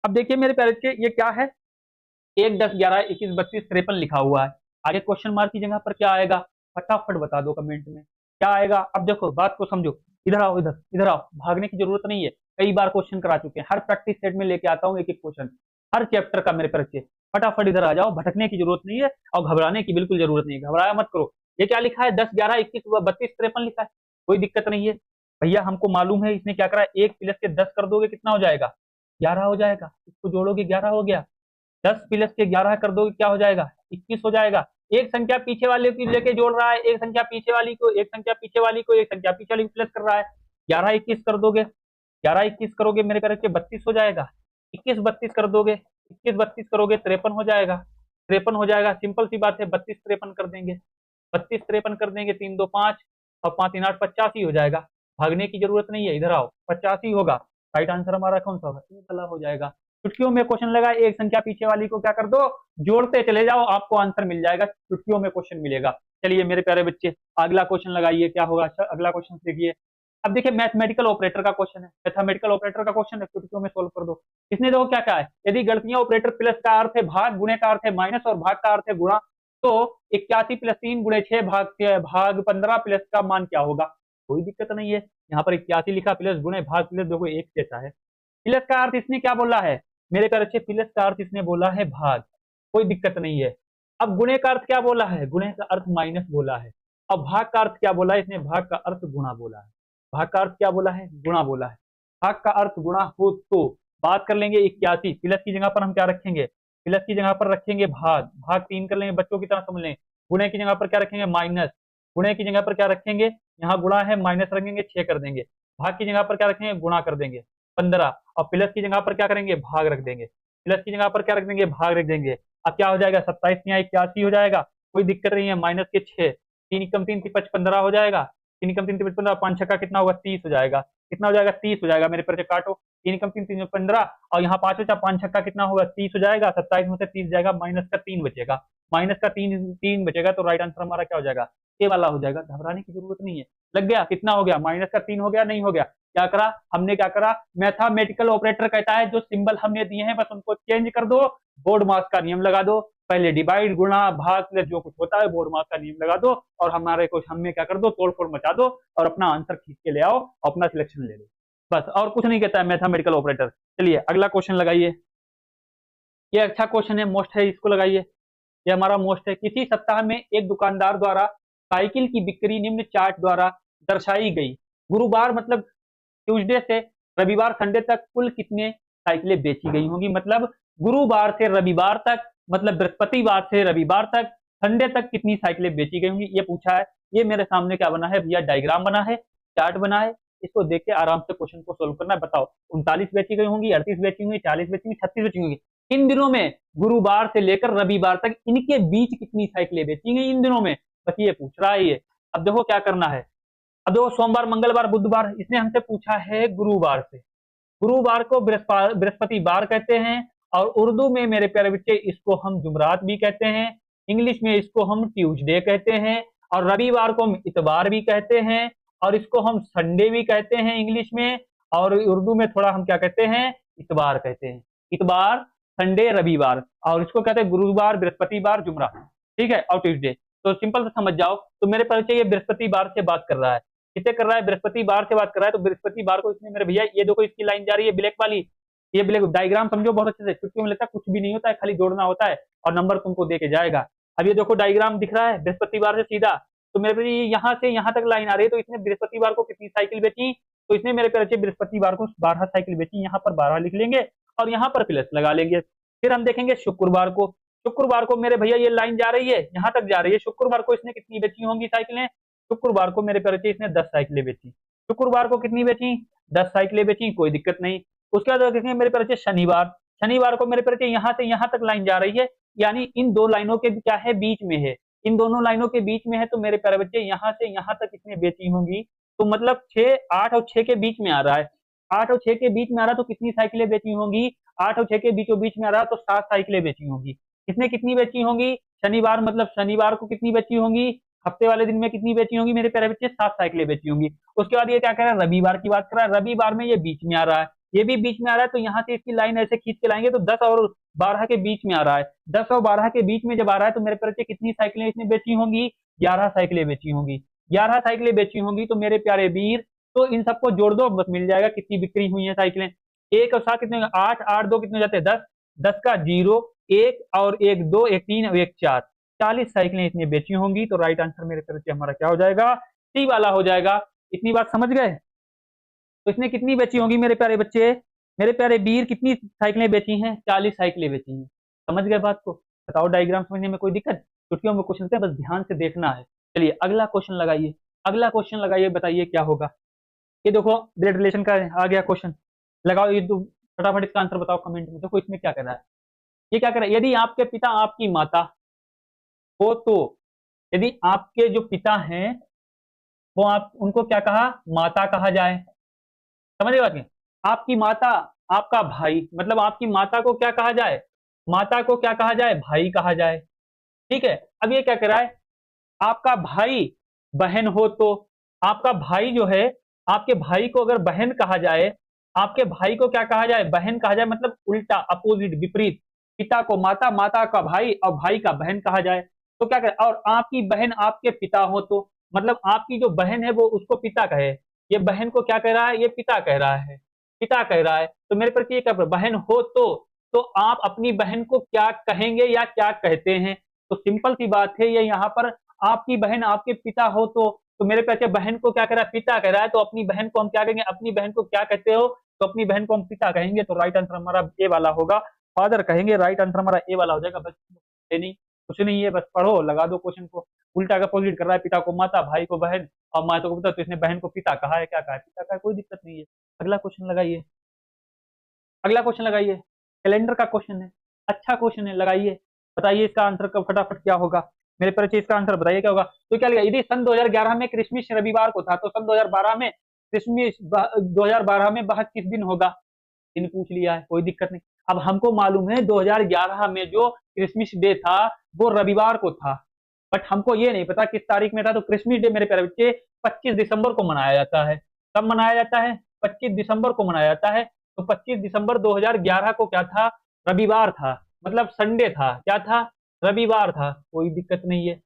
अब देखिए मेरे प्यारे बच्चे, ये क्या है? 1 10 11 21 32 53 लिखा हुआ है। आगे क्वेश्चन मार्क की जगह पर क्या आएगा? फटाफट बता दो कमेंट में क्या आएगा। अब देखो बात को समझो, इधर आओ, इधर इधर आओ, भागने की जरूरत नहीं है। कई बार क्वेश्चन करा चुके हैं, हर प्रैक्टिस सेट में लेके आता हूँ एक एक क्वेश्चन हर चैप्टर का मेरे बच्चे। फटाफट इधर आ जाओ, भटकने की जरूरत नहीं है और घबराने की बिल्कुल जरूरत नहीं है। घबराया मत करो। ये क्या लिखा है? 10 11 21 32 53 लिखा है। कोई दिक्कत नहीं है भैया, हमको मालूम है। इसने क्या करा, 1 प्लस के 10 कर दोगे कितना हो जाएगा? 11 हो जाएगा। इसको जोड़ोगे 11 हो गया। 10 प्लस के 11 कर दोगे क्या हो जाएगा? 21 हो जाएगा। एक संख्या पीछे वाले की लेके जोड़ रहा है, एक संख्या पीछे वाली को, एक संख्या पीछे वाली को, एक संख्या पीछे वाली को प्लस कर रहा है। 11 21 कर दोगे। 11 21 करोगे मेरे प्यारे बच्चे 32 हो जाएगा। 21 32 कर दोगे, 21 32 करोगे 53 हो जाएगा। 53 हो जाएगा, सिंपल सी बात है, 32 53 कर देंगे, 32 53 कर देंगे, 3 2 5 और 5 3 8 85 हो जाएगा। भागने की जरूरत नहीं है, इधर आओ, 85 होगा। राइट आंसर हमारा कौन सा होगा, ये वाला हो जाएगा। चुटकियों में क्वेश्चन लगा, एक संख्या पीछे वाली को क्या कर दो, जोड़ते चले जाओ, आपको आंसर मिल जाएगा, चुटकियों में क्वेश्चन मिलेगा। चलिए मेरे प्यारे बच्चे, अगला क्वेश्चन लगाइए, क्या होगा। अच्छा, अगला क्वेश्चन देखिए। अब देखिए मैथमेटिकल ऑपरेटर का क्वेश्चन है, मैथमेटिकल ऑपरेटर का क्वेश्चन है, चुटकियों में सोल्व कर दो। इसने देखो क्या क्या है, यदि गणितीय ऑपरेटर प्लस का अर्थ है भाग, गुणे का अर्थ है माइनस और भाग का अर्थ है गुणा, तो 81 प्लस 3 गुणे 6 भाग 15 प्लस का मान क्या होगा। कोई दिक्कत नहीं है, यहाँ पर 81 लिखा, प्लस गुणे भाग प्लस देखो एक जैसा है। प्लस का अर्थ इसने क्या बोला है मेरे प्यारे बच्चे, प्लस का अर्थ इसने बोला है भाग, कोई दिक्कत नहीं है। अब गुणे का अर्थ क्या बोला है, गुणे का अर्थ माइनस बोला है। अब भाग का अर्थ क्या बोला है इसने, भाग का अर्थ गुणा बोला है। भाग का अर्थ क्या बोला है, गुणा बोला है। भाग का अर्थ गुणा हो तो बात कर लेंगे 81, प्लस की जगह पर हम क्या रखेंगे, प्लस की जगह पर रखेंगे भाग, भाग 3 कर लेंगे, बच्चों की तरह समझ लें। गुणे की जगह पर क्या रखेंगे, माइनस, गुणे की जगह पर क्या रखेंगे, यहाँ गुणा है माइनस रखेंगे 6 कर देंगे। भाग की जगह पर क्या रखेंगे, गुणा कर देंगे 15, और प्लस की जगह पर क्या करेंगे, भाग रख देंगे। प्लस की जगह पर क्या रख देंगे, भाग रख देंगे। अब क्या हो जाएगा, 27 यहाँ 81 हो जाएगा, कोई दिक्कत नहीं है। माइनस के 6, 3 कम 3 5 15 हो जाएगा, 3 कम 3 15, 5 छक्का कितना होगा, 30 हो जाएगा। कितना हो जाएगा, 30 हो जाएगा मेरे पर, काटो, 3 कम 3 3 15, और यहाँ 5 बचा, 5 छक्का कितना होगा, 30 हो जाएगा। 27 में से 30 जाएगा, माइनस का 3 बचेगा, माइनस का 3 बचेगा, तो राइट आंसर हमारा क्या हो जाएगा, ए वाला हो जाएगा। घबराने की जरूरत नहीं है। लग गया, कितना हो गया, माइनस का 3 हो गया, नहीं हो गया। क्या करा हमने, क्या करा, मैथमेटिकल ऑपरेटर कहता है जो सिंबल हमने दिए हैं बस उनको चेंज कर दो, बोर्ड मास का नियम लगा दो, पहले डिवाइड गुणा भाग प्लस जो कुछ होता है बोर्ड मास का नियम लगा दो, और हमारे को हमें क्या कर दो, तोड़ फोड़ मचा दो, और अपना आंसर खींच के ले आओ, अपना सिलेक्शन ले लो, बस और कुछ नहीं कहता है मैथमेटिकल ऑपरेटर। चलिए अगला क्वेश्चन लगाइए, ये अच्छा क्वेश्चन है, मोस्ट है, इसको लगाइए। ये हमारा मोस्ट है। किसी सप्ताह में एक दुकानदार द्वारा साइकिल की बिक्री निम्न चार्ट द्वारा दर्शाई गई। गुरुवार मतलब ट्यूसडे से रविवार संडे तक कुल कितने साइकिलें बेची गई होंगी, मतलब गुरुवार से रविवार तक, मतलब बृहस्पतिवार से रविवार तक, संडे तक कितनी साइकिलें बेची गई होंगी, ये पूछा है। ये मेरे सामने क्या बना है भैया, डायग्राम बना है, चार्ट बना है, इसको देख के आराम से क्वेश्चन को सोल्व करना है। बताओ 39 बेची गई होंगी, 38 बेची होंगी, 40 बेची होंगी, 36 बेची होंगी। इन दिनों में गुरुवार से लेकर रविवार तक इनके बीच कितनी साइकिलें बेची गई इन दिनों में, बस ये पूछ रहा है ये। अब देखो क्या करना है, अब देखो सोमवार मंगलवार बुधवार, इसने हमसे पूछा है गुरुवार से। गुरुवार को बृहस्पतिवार कहते हैं, और उर्दू में मेरे प्यारे बच्चे इसको हम जुमरात भी कहते हैं, इंग्लिश में इसको हम ट्यूसडे कहते हैं, और रविवार को हम इतवार भी कहते हैं, और इसको हम संडे भी कहते हैं इंग्लिश में, और उर्दू में थोड़ा हम क्या कहते हैं, इतवार कहते हैं। इतवार, संडे, रविवार, और इसको कहते हैं गुरुवार, बृहस्पतिवार, जुमरात, ठीक है, और ट्यूसडे। तो सिंपल से समझ जाओ, तो मेरे परिचय ये बृहस्पतिवार से बात कर रहा है, किससे कर रहा है, बृहस्पतिवार से बात कर रहा है। तो बृहस्पतिवार को इसने मेरे भैया, ये देखो इसकी लाइन जा रही है ब्लैक वाली, ये ब्लैक डायग्राम समझो बहुत अच्छे से, क्योंकि मुझे लगता है कुछ भी नहीं होता है, खाली जोड़ना होता है और नंबर तुमको दे के जाएगा। अब ये देखो डायग्राम दिख रहा है बृहस्पतिवार से सीधा, तो मेरे भैया यहाँ से यहाँ तक लाइन आ रही है, तो इसने बृहस्पतिवार को कितनी साइकिल बेची, तो इसने मेरे परिचय बृहस्पतिवार को 12 साइकिल बेची, यहाँ पर 12 लिख लेंगे और यहाँ पर प्लस लगा लेंगे। फिर हम देखेंगे शुक्रवार को, शुक्रवार को मेरे भैया ये लाइन जा रही है, यहाँ तक जा रही है, शुक्रवार को इसने कितनी बेची होंगी साइकिलें, शुक्रवार को मेरे परिचय इसने 10 साइकिलें बेची। शुक्रवार को कितनी बेची, 10 साइकिलें बेची, कोई दिक्कत नहीं। उसके बाद देखेंगे मेरे परिचय शनिवार, शनिवार को मेरे परिचय यहाँ से यहाँ तक लाइन जा रही है, यानी इन दो लाइनों के क्या है, बीच में है, इन दोनों लाइनों के बीच में है, तो मेरे प्यारे बच्चे यहाँ से यहाँ तक इसने बेची होंगी, तो मतलब 6 8 और 6 के बीच में आ रहा है, 8 और 6 के बीच में आ रहा है, तो कितनी साइकिलें बेची होंगी, 8 और 6 के बीचों बीच में आ रहा है, तो 7 साइकिलें बेची होंगी। इसने कितनी बेची होंगी, शनिवार मतलब शनिवार को कितनी बेची होंगी, हफ्ते वाले दिन में कितनी बेची होंगी मेरे प्यारे बच्चे, 7 साइकिलें बेची होंगी। उसके बाद ये क्या कर रहा है, रविवार की बात कर रहा है, रविवार में ये बीच में आ रहा है, ये भी बीच में आ रहा है, तो यहाँ से इसकी लाइन ऐसे खींच के लाएंगे तो 10 और 12 के बीच में आ रहा है, 10 और 12 के बीच में जब आ रहा है, तो मेरे प्यारे कितनी साइकिलें इसने बेची होंगी, 11 साइकिलें बेची होंगी। 11 साइकिलें बेची होंगी, तो मेरे प्यारे वीर, तो इन सबको जोड़ दो, बस मिल जाएगा कितनी बिक्री हुई है साइकिलें। 1 और 7 कितने, 8 8 2 कितने हो जाते हैं, 10, 10 का 0, 1 और 1 2, 1 3 और 1 4, 40 साइकिलें इसने बेची होंगी। तो राइट आंसर मेरे तरफ से हमारा क्या हो जाएगा, सी वाला हो जाएगा। इतनी बात समझ गए, तो इसने कितनी बेची होंगी मेरे प्यारे बच्चे, मेरे प्यारे वीर, कितनी साइकिलें बेची हैं, 40 साइकिलें बेची हैं। समझ गए बात को, बताओ डायग्राम समझने में कोई दिक्कत, चुटकियों में क्वेश्चन है, बस ध्यान से देखना है। चलिए अगला क्वेश्चन लगाइए, अगला क्वेश्चन लगाइए, बताइए क्या होगा। ये देखो ब्लड रिलेशन का आ गया क्वेश्चन। लगाओ ये, तो फटाफट इसका आंसर बताओ कमेंट में। देखो इसमें क्या कह रहा है, ये क्या कह रहा है, यदि आपके पिता आपकी माता हो तो, यदि आपके जो पिता हैं वो आप उनको क्या कहा, माता कहा जाए। समझ गए बात में? आपकी माता, आपका भाई, मतलब आपकी माता को क्या कहा जाए, माता को क्या कहा जाए, भाई कहा जाए। ठीक है। अब ये क्या कह रहा है, आपका भाई बहन हो तो, आपका भाई जो है, आपके भाई को अगर बहन कहा जाए, आपके भाई को क्या कहा जाए, बहन कहा जाए, मतलब उल्टा, अपोजिट, विपरीत। पिता को माता, माता का भाई और भाई का बहन कहा जाए तो क्या करें। और आपकी बहन आपके पिता हो तो, मतलब आपकी जो बहन है वो उसको पिता कहे, ये बहन को क्या कह रहा है, ये पिता कह रहा है, पिता कह रहा है। तो मेरे पर ये क्या, बहन हो तो आप अपनी बहन को क्या कहेंगे या क्या कहते हैं। तो सिंपल सी बात है, ये यहाँ पर आपकी बहन आपके पिता हो तो मेरे पे बहन को क्या कह रहा है, पिता कह रहा है, तो अपनी बहन को हम क्या कहेंगे, अपनी बहन को क्या कहते हो, तो अपनी बहन को हम पिता कहेंगे। तो राइट आंसर हमारा ए वाला होगा, फादर कहेंगे। राइट आंसर हमारा ए वाला हो जाएगा। बस नहीं, कुछ नहीं है, बस पढ़ो, लगा दो क्वेश्चन को। उल्टा का अपोजिट कर रहा है, पिता को माता, भाई को बहन और माता को पिता, तो इसने बहन को पिता कहा है, क्या कहा है, पिता कहा है, कोई दिक्कत नहीं है। अगला क्वेश्चन लगाइए, अगला क्वेश्चन लगाइए, कैलेंडर का क्वेश्चन है, अच्छा क्वेश्चन है, लगाइए। बताइए इसका आंसर का फटाफट क्या होगा, मेरे परिचय इसका आंसर बताइए क्या होगा। तो क्या लिखा, यदि सन 2011 में क्रिसमस रविवार को था तो सन 2012 में क्रिसमस 2012 में वह किस दिन होगा। इन पूछ लिया है, कोई दिक्कत नहीं। अब हमको मालूम है 2011 में जो क्रिसमस डे था वो रविवार को था, बट हमको ये नहीं पता किस तारीख में था। तो क्रिसमस डे मेरे प्यारे बच्चे 25 दिसंबर को मनाया जाता है। कब मनाया जाता है, 25 दिसंबर को मनाया जाता है। तो 25 दिसंबर 2011 को क्या था, रविवार था, मतलब संडे था, क्या था, रविवार था, कोई दिक्कत नहीं है।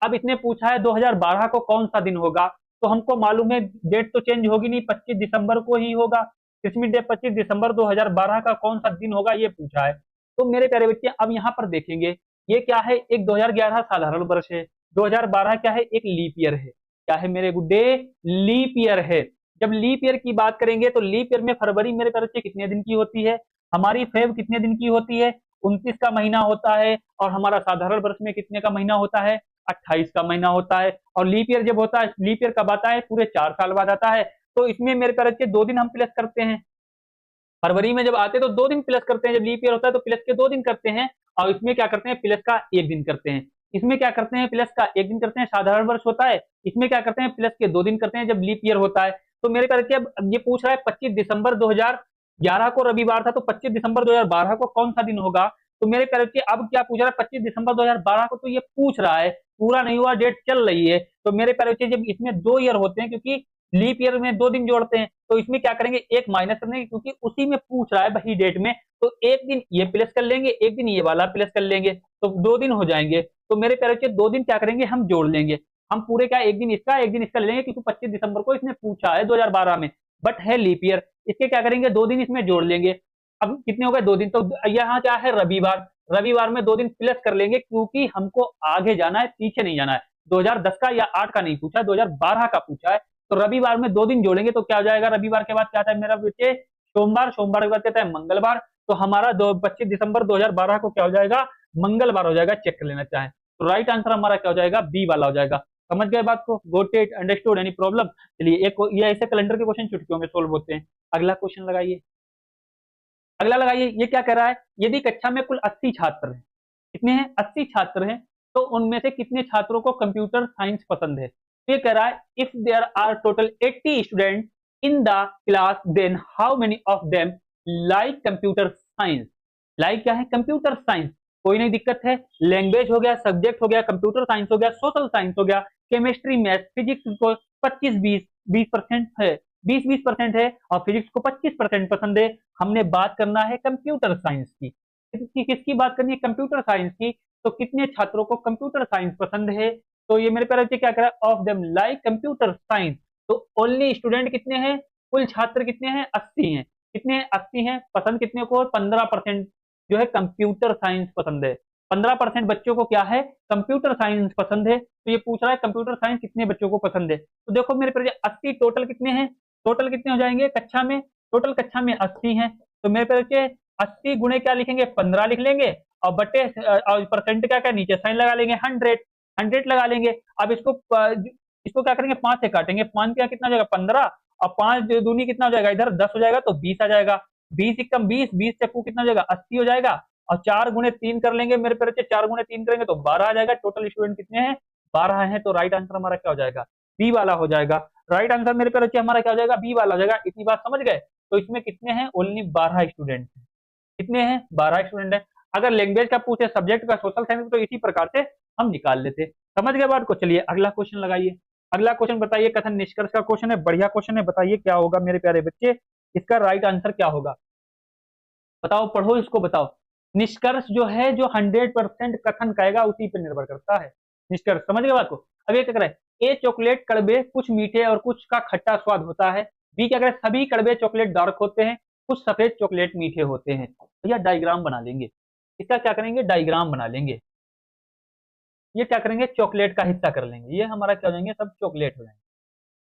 अब इसने पूछा है 2012 को कौन सा दिन होगा, तो हमको मालूम है डेट तो चेंज होगी नहीं, 25 दिसंबर को ही होगा। क्रिसमस डे 25 दिसंबर 2012 का कौन सा दिन होगा, ये पूछा है। तो मेरे प्यारे बच्चे अब यहाँ पर देखेंगे, ये क्या है, एक 2011 साधारण वर्ष है, 2012 क्या है, एक लीप ईयर है। क्या है मेरे गुड्डे, लीप ईयर है। जब लीप ईयर की बात करेंगे तो लीप ईयर में फरवरी मेरे प्यारे बच्चे कितने दिन की होती है, हमारी फेब कितने दिन की होती है, 29 का महीना होता है। और हमारा साधारण वर्ष में कितने का महीना होता है, 28 का महीना होता है। और लीप ईयर जब होता है, लीप ईयर कब आता है, पूरे 4 साल बाद आता है। तो इसमें मेरे प्यारे बच्चे 2 दिन हम प्लस करते हैं, फरवरी में जब आते हैं तो 2 दिन प्लस करते हैं, जब लीप ईयर होता है तो प्लस के 2 दिन करते हैं। और इसमें क्या करते हैं, प्लस का 1 दिन करते हैं। इसमें क्या करते हैं, प्लस का 1 दिन करते हैं, साधारण वर्ष होता है। इसमें क्या करते हैं, प्लस के 2 दिन करते हैं जब लीप ईयर होता है। तो मेरे प्यारे बच्चे अब ये पूछ रहा है 25 दिसंबर 2011 को रविवार था, तो 25 दिसंबर 2012 को कौन सा दिन होगा। तो मेरे प्यारे बच्चे अब क्या पूछ रहा है, 25 दिसंबर 2012 को, तो ये पूछ रहा है, पूरा नहीं हुआ, डेट चल रही है। तो मेरे प्यारे बच्चे जब इसमें 2 ईयर होते हैं, क्योंकि लीप ईयर में 2 दिन जोड़ते हैं, तो इसमें क्या करेंगे, एक माइनस कर देंगे, क्योंकि उसी में पूछ रहा है वही डेट में। तो एक दिन ये प्लस कर लेंगे, एक दिन ये वाला प्लस कर लेंगे, तो 2 दिन हो जाएंगे। तो मेरे प्यारे बच्चे 2 दिन क्या करेंगे, हम जोड़ लेंगे। हम पूरे क्या, एक दिन इसका एक दिन इसका ले लेंगे, क्योंकि 25 दिसंबर को इसने पूछा है 2012 में, बट है लीप ईयर। इसके क्या करेंगे, 2 दिन इसमें जोड़ लेंगे। अब कितने हो गए, 2 दिन। तो यहाँ क्या है, रविवार, रविवार में 2 दिन प्लस कर लेंगे, क्योंकि हमको आगे जाना है, पीछे नहीं जाना है। 2010 का या 8 का नहीं पूछा, 2012 का पूछा है। तो रविवार में 2 दिन जोड़ेंगे तो क्या हो जाएगा, रविवार के बाद क्या आता है मेरा बच्चे, सोमवार, सोमवार के बाद कहता है मंगलवार। तो हमारा 25 दिसंबर 2012 को क्या हो जाएगा, मंगलवार हो जाएगा। चेक कर लेना चाहें तो राइट आंसर हमारा क्या हो जाएगा, बी वाला हो जाएगा। समझ गए बात को, got it, understood, any problem. चलिए एक ये ऐसे कैलेंडर के क्वेश्चन चुटकियों में सोल्व होते हैं। अगला क्वेश्चन लगाइए, अगला लगाइए। ये क्या कह रहा है, यदि कक्षा में कुल 80 छात्र हैं, कितने हैं, 80 छात्र हैं, तो उनमें से कितने छात्रों को कंप्यूटर साइंस पसंद है। तो ये कह रहा है, if there are total 80 student in the class, then how many of them like computer science. Like क्या है, कंप्यूटर साइंस, कोई नहीं दिक्कत है। लैंग्वेज हो गया, सब्जेक्ट हो गया, कंप्यूटर साइंस हो गया, सोशल साइंस हो गया, केमिस्ट्री, मैथ, फिजिक्स को 25-20% है, 20-20% है, और फिजिक्स को 25% पसंद है। हमने बात करना है कंप्यूटर साइंस की, किसकी बात करनी है, कंप्यूटर साइंस की। तो कितने छात्रों को कंप्यूटर साइंस पसंद है। तो ये मेरे प्यारे क्या करा, of them like computer science. तो ओनली स्टूडेंट कितने हैं, कुल छात्र कितने हैं, 80 हैं। कितने हैं, 80 हैं। पसंद कितने को, 15% जो है कंप्यूटर साइंस पसंद है। 15% बच्चों को क्या है, कंप्यूटर साइंस पसंद है। तो ये पूछ रहा है कंप्यूटर साइंस कितने बच्चों को पसंद है। तो देखो मेरे प्यारे 80 टोटल कितने हैं, टोटल कितने हो जाएंगे कक्षा में, टोटल कक्षा में 80 हैं। तो मेरे प्यारे 80 गुणे क्या लिखेंगे, 15 लिख लेंगे, और बटे और परसेंट क्या क्या नीचे साइन लगा लेंगे, 100 लगा लेंगे। अब इसको क्या करेंगे, 5 से काटेंगे, 5 का कितना हो जाएगा, 15, और 5 दूनी कितना हो जाएगा, इधर 10 हो जाएगा तो 20 आ जाएगा। 20 एकम 20, 20 चक्कू कितना हो जाएगा, 80 हो जाएगा। और 4 गुणे 3 कर लेंगे मेरे प्यारे बच्चे, 4 गुणे 3 करेंगे तो 12 आ जाएगा। टोटल स्टूडेंट कितने हैं, 12 हैं। तो राइट आंसर हमारा क्या हो जाएगा, बी वाला हो जाएगा। राइट आंसर मेरे प्यारे बच्चे हमारा क्या हो जाएगा, बी वाला हो जाएगा। इतनी बात समझ गए। तो इसमें कितने हैं, ओनली 12 स्टूडेंट। कितने हैं, 12 स्टूडेंट हैं। अगर लैंग्वेज का पूछे, सब्जेक्ट का, सोशल साइंस, तो इसी प्रकार से हम निकाल लेते। समझ गए बात को। चलिए अगला क्वेश्चन लगाइए। अगला क्वेश्चन बताइए, कथन निष्कर्ष का क्वेश्चन है, बढ़िया क्वेश्चन है। बताइए क्या होगा मेरे प्यारे बच्चे, इसका राइट आंसर क्या होगा, बताओ, पढ़ो इसको, बताओ। निष्कर्ष जो है, जो 100% कथन कहेगा उसी पर निर्भर करता है निष्कर्ष। समझ गए बात को। अब ये क्या करे, ए चॉकलेट कड़वे, कुछ मीठे और कुछ का खट्टा स्वाद होता है। बी क्या करे, सभी कड़वे चॉकलेट डार्क होते हैं, कुछ सफेद चॉकलेट मीठे होते हैं। भैया डायग्राम बना लेंगे, इसका क्या करेंगे, डायग्राम बना लेंगे। ये क्या करेंगे, चॉकलेट का हिस्सा कर लेंगे, ये हमारा क्या हो जाएंगे, सब चॉकलेट हो जाएंगे।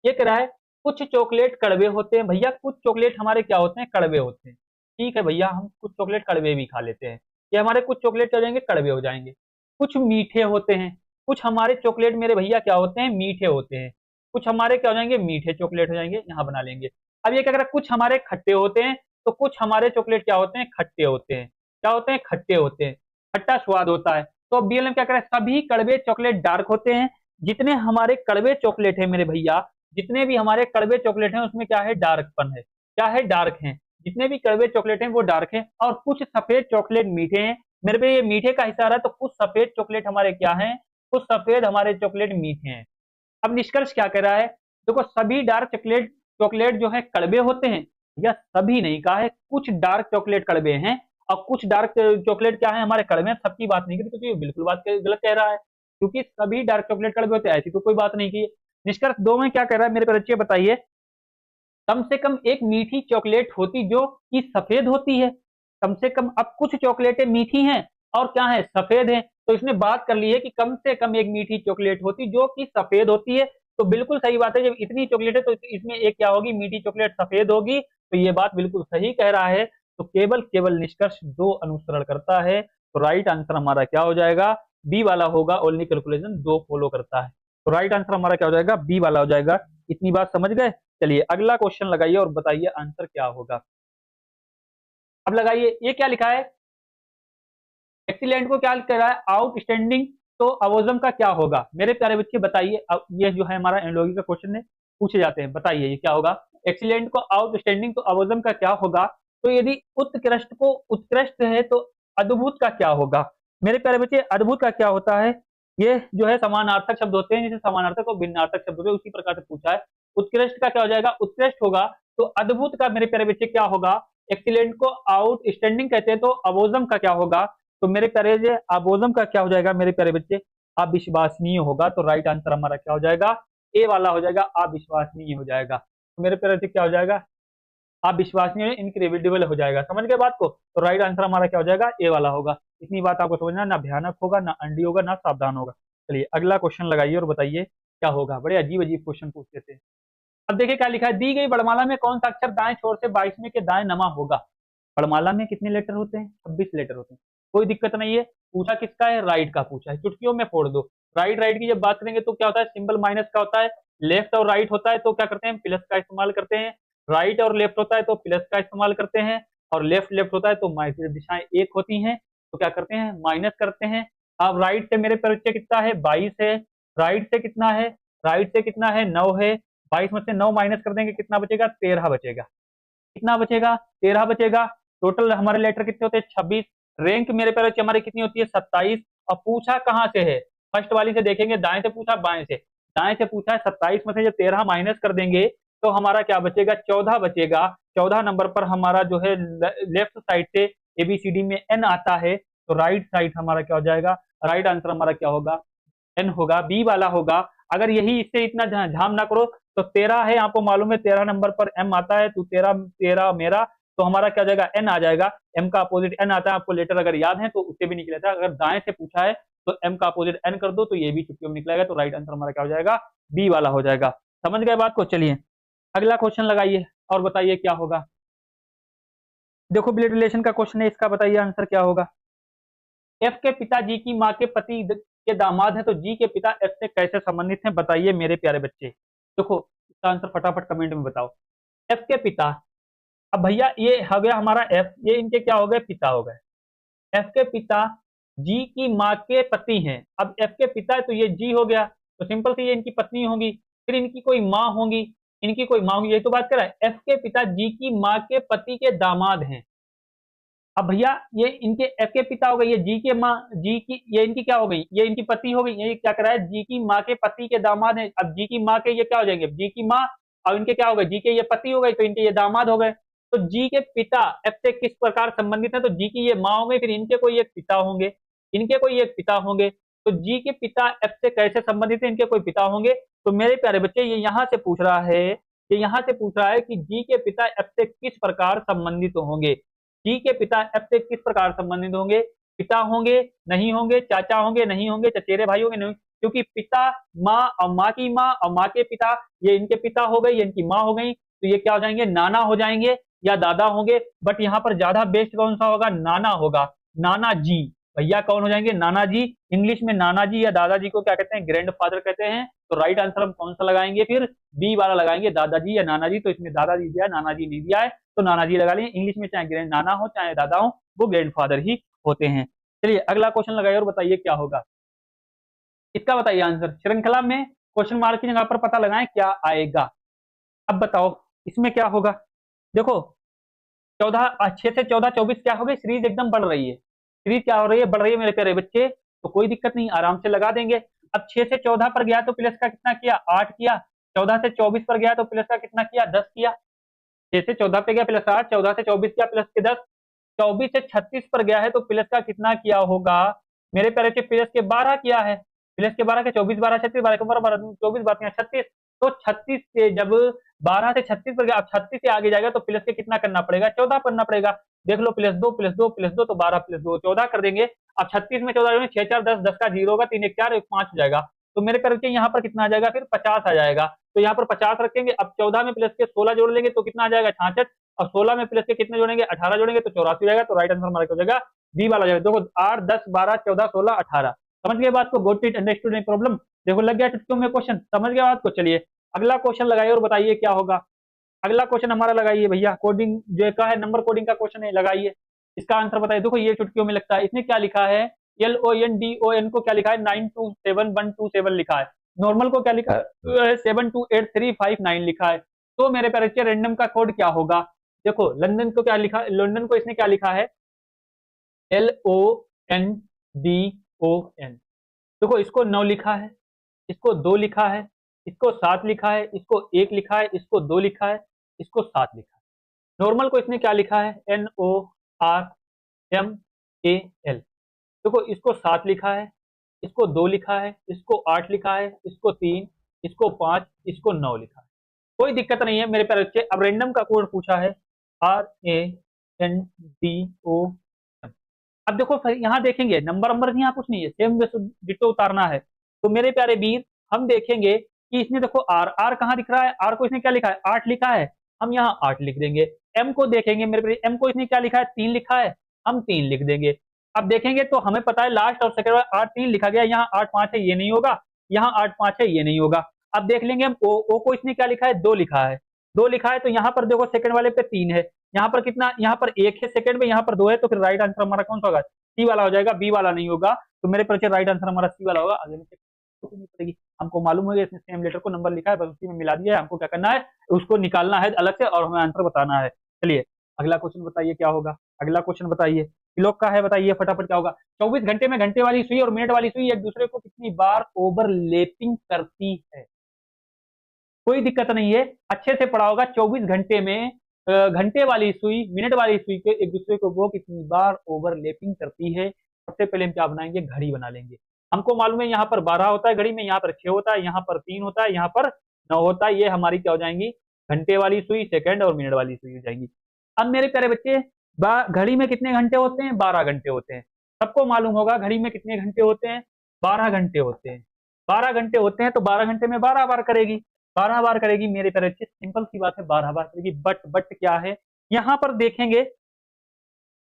ये कह रहा है कुछ चॉकलेट कड़वे होते हैं। भैया कुछ चॉकलेट हमारे क्या होते हैं, कड़वे होते हैं। ठीक है भैया, हम कुछ चॉकलेट कड़वे भी खा लेते हैं। ये हमारे कुछ चॉकलेट क्या हो जाएंगे, कड़वे हो जाएंगे। कुछ मीठे होते हैं, कुछ हमारे चॉकलेट मेरे भैया क्या होते हैं, मीठे होते हैं। कुछ हमारे क्या हो जाएंगे, मीठे चॉकलेट हो जाएंगे, यहाँ बना लेंगे। अब ये क्या कह रहा है, कुछ हमारे खट्टे होते हैं, तो कुछ हमारे चॉकलेट क्या होते हैं, खट्टे होते हैं। क्या होते हैं, खट्टे होते हैं, खट्टा स्वाद होता है। तो अब बीएलएम क्या करे, सभी कड़वे चॉकलेट डार्क होते हैं। जितने हमारे कड़वे चॉकलेट है मेरे भैया, जितने भी हमारे कड़वे चॉकलेट हैं उसमें क्या है, डार्कपन है। क्या है, डार्क है। जितने भी कड़वे चॉकलेट हैं वो डार्क हैं। और कुछ सफेद चॉकलेट मीठे हैं। मेरे पे ये मीठे का हिस्सा आ रहा है, तो कुछ सफेद चॉकलेट हमारे क्या हैं, कुछ सफेद हमारे चॉकलेट मीठे हैं। अब निष्कर्ष क्या कह रहा है, देखो सभी डार्क चॉकलेट चॉकलेट जो है कड़वे होते हैं, या सभी नहीं कहा है, कुछ डार्क चॉकलेट कड़वे हैं और कुछ डार्क चॉकलेट क्या है, हमारे कड़वे हैं। सबकी बात नहीं की, तो ये बिल्कुल बात गलत कह रहा है, क्योंकि सभी डार्क चॉकलेट कड़वे होते हैं, ऐसी तो कोई बात नहीं की। निष्कर्ष दो में क्या कह रहा है मेरे बच्चे, बताइए। कम से कम एक मीठी चॉकलेट होती जो कि सफेद होती है। कम से कम, अब कुछ चॉकलेटें मीठी हैं और क्या है, सफेद हैं। तो इसने बात कर ली है कि कम से कम एक मीठी चॉकलेट होती जो कि सफेद होती है। तो बिल्कुल सही बात है, जब इतनी चॉकलेट है तो इसमें एक क्या होगी, मीठी चॉकलेट सफेद होगी। तो ये बात बिल्कुल सही कह रहा है। तो केवल केवल निष्कर्ष दो अनुसरण करता है। तो राइट आंसर हमारा क्या हो जाएगा, बी वाला होगा। ओनली कैलकुलेशन दो फॉलो करता है। तो राइट आंसर हमारा क्या हो जाएगा, बी वाला हो जाएगा। इतनी बात समझ गए। चलिए अगला क्वेश्चन लगाइए और बताइए आंसर क्या होगा। अब लगाइए, ये क्या लिखा है, एक्सीलेंट को क्या कह रहा है, आउटस्टैंडिंग। तो अवोजम का क्या होगा मेरे प्यारे बच्चे, बताइए। अब ये जो है हमारा एनालॉजी का क्वेश्चन है, पूछे जाते हैं, बताइए ये क्या होगा। एक्सीलेंट को आउटस्टैंडिंग तो अवोजम का क्या होगा। तो यदि उत्कृष्ट को उत्कृष्ट है तो अद्भुत का क्या होगा। मेरे प्यारे बच्चे अद्भुत का क्या होता है, ये जो है समानार्थक शब्द होते हैं, जैसे समानार्थक और भिन्नार्थक शब्द होते हैं, उसी प्रकार से पूछा है। उत्कृष्ट का क्या हो जाएगा, उत्कृष्ट होगा। तो अद्भुत का मेरे प्यारे बच्चे क्या होगा, एक्सीलेंट को आउटस्टैंडिंग कहते हैं तो अवोजम का क्या होगा। तो मेरे प्यारे बच्चे अबोजम का क्या हो जाएगा मेरे प्यारे बच्चे, अविश्वसनीय होगा। तो राइट आंसर हमारा क्या हो जाएगा, ए वाला हो जाएगा, अविश्वसनीय हो जाएगा। तो मेरे प्यारे बच्चे क्या हो जाएगा, अविश्वसनीय, इनक्रेडिबल हो जाएगा। समझ गए बात को। तो राइट आंसर हमारा क्या हो जाएगा, ए वाला होगा। इतनी बात आपको समझना, ना भयानक होगा, ना अंडी होगा, ना सावधान होगा। चलिए अगला क्वेश्चन लगाइए और बताइए क्या होगा। बड़े अजीब अजीब क्वेश्चन पूछते थे। अब देखिए क्या लिखा है, दी गई वर्णमाला में कौन सा अक्षर दाएं छोर से 22वें के दाएं नमा होगा। वर्णमाला में कितने लेटर होते हैं, 26 लेटर होते हैं। कोई दिक्कत नहीं है। पूछा किसका है, राइट का पूछा है, चुटकियों में फोड़ दो। राइट राइट की जब बात करेंगे तो क्या होता है, सिंबल माइनस का होता है। लेफ्ट और राइट होता है तो क्या करते हैं, प्लस का इस्तेमाल करते हैं। राइट और लेफ्ट होता है तो प्लस का इस्तेमाल करते हैं। और लेफ्ट लेफ्ट होता है तो माइनस, दिशाएं एक होती हैं तो क्या करते हैं, माइनस करते हैं। अब राइट से मेरे परिचय कितना है, 22 है। राइट से कितना है, राइट से कितना है, 9 है। 22 में से 9 माइनस कर देंगे, कितना बचेगा, 13 बचेगा। कितना बचेगा, 13 बचेगा। टोटल हमारे लेटर कितने होते हैं, 26। रैंक मेरे पैर हमारी कितनी होती है, 27। और पूछा कहाँ से है, फर्स्ट वाली से देखेंगे, दाएं से पूछा बाएं से। दाएं से पूछा है 27 में से जब 13 माइनस कर देंगे तो हमारा क्या बचेगा, 14 बचेगा। 14 नंबर पर हमारा जो है लेफ्ट साइड से एबीसीडी में एन आता है। तो राइट साइड हमारा क्या हो जाएगा, राइट आंसर हमारा क्या होगा, एन होगा, बी वाला होगा। अगर यही इससे इतना झाम ना करो तो 13 है, आपको मालूम है 13 नंबर पर एम आता है, तो 13 13 मेरा, तो हमारा क्या जाएगा, एन आ जाएगा। एम का अपोजिट एन आता है, आपको लेटर अगर याद है तो उससे भी निकला था। अगर दाएं से पूछा है तो एम का अपोजिट एन कर दो तो ये भी चुटकियों में निकलेगा। तो राइट आंसर हमारा क्या हो जाएगा, बी वाला हो जाएगा। समझ गए बात को। चलिए अगला क्वेश्चन लगाइए और बताइए क्या होगा। देखो ब्लड रिलेशन का क्वेश्चन है, इसका बताइए आंसर क्या होगा। एफ के पिताजी की माँ के पति के दामाद हैं, तो जी के पिता एफ से कैसे संबंधित हैं, बताइए मेरे प्यारे बच्चे। देखो इसका आंसर फटाफट कमेंट में बताओ। एफ के पिता, अब भैया ये हो गया हमारा एफ, ये इनके क्या हो गए, पिता हो गए। एफ के पिता जी की माँ के पति हैं। अब एफ के पिता है तो ये जी हो गया, तो सिंपल सी ये इनकी पत्नी होंगी, फिर इनकी कोई माँ होंगी, इनकी कोई माँ होंगी, यही तो बात कर रहा है। एफ के पिता जी की माँ के पति के दामाद हैं। अब भैया ये इनके एफ के पिता हो गए, ये जी के माँ, जी की ये इनकी क्या हो गई, ये इनकी पति हो गई, ये क्या कर रहा है, जी की माँ के पति के दामाद है। अब जी की माँ के ये क्या हो जाएंगे, जी की माँ, और इनके क्या हो गए, जी के ये पति हो गए, तो इनके ये दामाद हो गए। तो जी के पिता एफ से किस प्रकार संबंधित है, तो जी की ये माँ होंगे, फिर इनके कोई एक पिता होंगे, इनके कोई एक पिता होंगे। तो जी के पिता एफ से कैसे संबंधित है, इनके कोई पिता होंगे। तो मेरे प्यारे बच्चे ये यहाँ से पूछ रहा है, ये यहाँ से पूछ रहा है कि जी के पिता एफ से किस प्रकार संबंधित होंगे। जी के पिता एफ से किस प्रकार संबंधित होंगे, पिता होंगे, नहीं होंगे, चाचा होंगे, नहीं होंगे, चचेरे भाई होंगे, नहीं, क्योंकि पिता माँ और माँ की माँ और माँ के पिता, ये इनके पिता हो गए, ये इनकी माँ हो गई, तो ये क्या हो जाएंगे, नाना हो जाएंगे या दादा होंगे। बट यहाँ पर ज्यादा बेस्ट कौन सा होगा, नाना होगा, नाना जी। भैया कौन हो जाएंगे, नाना जी। इंग्लिश में नाना जी या दादाजी को क्या कहते हैं, ग्रैंड फादर कहते हैं। तो राइट आंसर हम कौन सा लगाएंगे, फिर बी वाला लगाएंगे, दादाजी या नाना जी। तो इसमें दादाजी दिया है, नाना जी नहीं दिया है, तो नाना जी लगा लिए। इंग्लिश में चाहे ग्रैंड नाना हो चाहे दादा हो, वो ग्रैंड फादर ही होते हैं। चलिए अगला क्वेश्चन लगाइए और बताइए क्या होगा, इसका बताइए आंसर। श्रृंखला में क्वेश्चन मार्क की जगह पर पता लगाएं क्या आएगा। अब बताओ इसमें क्या होगा। देखो 6 से 14 24 क्या हो गई, सीरीज एकदम बढ़ रही है, सीरीज क्या हो रही है, बढ़ रही है मेरे प्यारे बच्चे। तो कोई दिक्कत नहीं, आराम से लगा देंगे। अब 6 से 14 पर गया तो प्लस का कितना किया, 8 किया। 14 से 24 पर गया तो प्लस का कितना किया, 10 किया। 6 से 14 पे गया प्लस 8, 14 से 24 किया प्लस के 10, 24 से 36 पर गया है तो प्लस का कितना किया होगा मेरे प्यारे बच्चे, प्लस के 12 किया है। प्लस के 12 के 24 12 36 12 12 24 12 36, तो 36 से जब 12 से 36 पर गया, अब 36 से आगे जाएगा तो प्लस के कितना करना पड़ेगा, 14 करना पड़ेगा। देख लो प्लस 2 प्लस 2 प्लस 2 तो 12 प्लस 2 14 कर देंगे। अब 36 में 14 6 4 10, 10 का 0 होगा, 3 1 4 1 5 हो जाएगा। तो मेरे प्यारे बच्चे यहाँ पर कितना आ जाएगा, फिर 50 आ जाएगा। तो यहाँ पर 50 रखेंगे। अब 14 में प्लस के 16 जोड़ लेंगे तो कितना आ जाएगा, 66। और 16 में प्लस के कितने जोड़ेंगे, 18 जोड़ेंगे तो 84 हो जाएगा। तो राइट आंसर हमारा क्या हो जाएगा, बी वाला जाएगा। देखो 8 10 12 14 16 18, समझ गए बात को, गोट इट, अंडरस्टूड, नहीं प्रॉब्लम। देखो लग गया चुटकियों में क्वेश्चन, समझ गया बात को। चलिए अगला क्वेश्चन लगाइए और बताइए क्या होगा। अगला क्वेश्चन हमारा लगाइए भैया, कोडिंग जो का है, नंबर कोडिंग का क्वेश्चन है, लगाइए इसका आंसर बताइए। देखो ये चुटकियों में लगता है, इसने क्या लिखा है, LONDON को क्या लिखा है, 927127 लिखा है। नॉर्मल को क्या लिखा है, 728359 लिखा है। तो मेरे प्यारे बच्चे रैंडम का कोड क्या होगा। देखो लंदन को क्या लिखा, लंदन को इसने क्या लिखा है, LONDON। देखो इसको 9 लिखा है, इसको 2 लिखा है, इसको 7 लिखा है, इसको 1 लिखा है, इसको 2 लिखा है, इसको 7 लिखा है। नॉर्मल को इसने क्या लिखा है, NORMAL। देखो इसको 7 लिखा है, इसको 2 लिखा है, इसको 8 लिखा है, इसको 3, इसको 5, इसको 9 लिखा है। कोई दिक्कत नहीं है मेरे प्यारे बच्चे। अब रैंडम का कोड पूछा है, RANDOM। अब देखो यहाँ देखेंगे नंबर नंबर यहाँ कुछ नहीं है, सेम डिटो उतारना है। तो मेरे प्यारे वीर हम देखेंगे कि इसने देखो आर, आर कहाँ दिख रहा है, आर को इसने क्या लिखा है, 8 लिखा है, हम यहाँ 8 लिख देंगे। एम को देखेंगे मेरे प्यारे, एम को इसने क्या लिखा है, 3 लिखा है, हम 3 लिख देंगे। अब देखेंगे तो हमें पता है लास्ट और सेकंड 8 3 लिखा गया, यहाँ 8 5 है, ये नहीं होगा, यहाँ 8 5 है, ये नहीं होगा। अब देख लेंगे हम ओ को इसने क्या लिखा है, 2 लिखा है, 2 लिखा है, तो यहाँ पर देखो सेकंड वाले पे 3 है, यहाँ पर कितना, यहाँ पर 1 है सेकंड में, यहाँ पर 2 है, तो फिर राइट आंसर हमारा कौन सा होगा, सी वाला हो जाएगा, बी वाला नहीं होगा। तो मेरे परिचय राइट आंसर हमारा सी वाला होगा। आगे नहीं पड़ेगी, हमको मालूम हो गया इसने सेम लेटर को नंबर लिखा है, बस उसी में मिला दिया है। हमको क्या करना है, उसको निकालना है अलग से और हमें आंसर बताना है। चलिए अगला क्वेश्चन बताइए क्या होगा, अगला क्वेश्चन बताइए, किलो का है, बताइए फटाफट क्या होगा। 24 घंटे में घंटे वाली सुई और मिनट वाली सुई एक दूसरे को कितनी बार ओवरलैपिंग करती है। कोई दिक्कत नहीं है, अच्छे से पढ़ा होगा। 24 घंटे में घंटे वाली सुई मिनट वाली सुई के एक दूसरे को वो कितनी बार ओवरलैपिंग करती है। सबसे पहले हम क्या बनाएंगे, घड़ी बना लेंगे। हमको मालूम है यहाँ पर 12 होता है घड़ी में, यहाँ पर 6 होता है, यहाँ पर 3 होता है, यहाँ पर 9 होता है। ये हमारी क्या हो जाएंगी, घंटे वाली सुई, सेकंड और मिनट वाली सुई हो जाएंगी। अब मेरे प्यारे बच्चे घड़ी में कितने घंटे होते हैं, 12 घंटे होते हैं। सबको मालूम होगा घड़ी में कितने घंटे होते हैं, 12 घंटे होते हैं। 12 घंटे होते हैं तो 12 घंटे में 12 बार करेगी, 12 बार करेगी मेरे प्यारे बच्चे, सिंपल सी बात है, 12 बार करेगी। बट क्या है, यहाँ पर देखेंगे,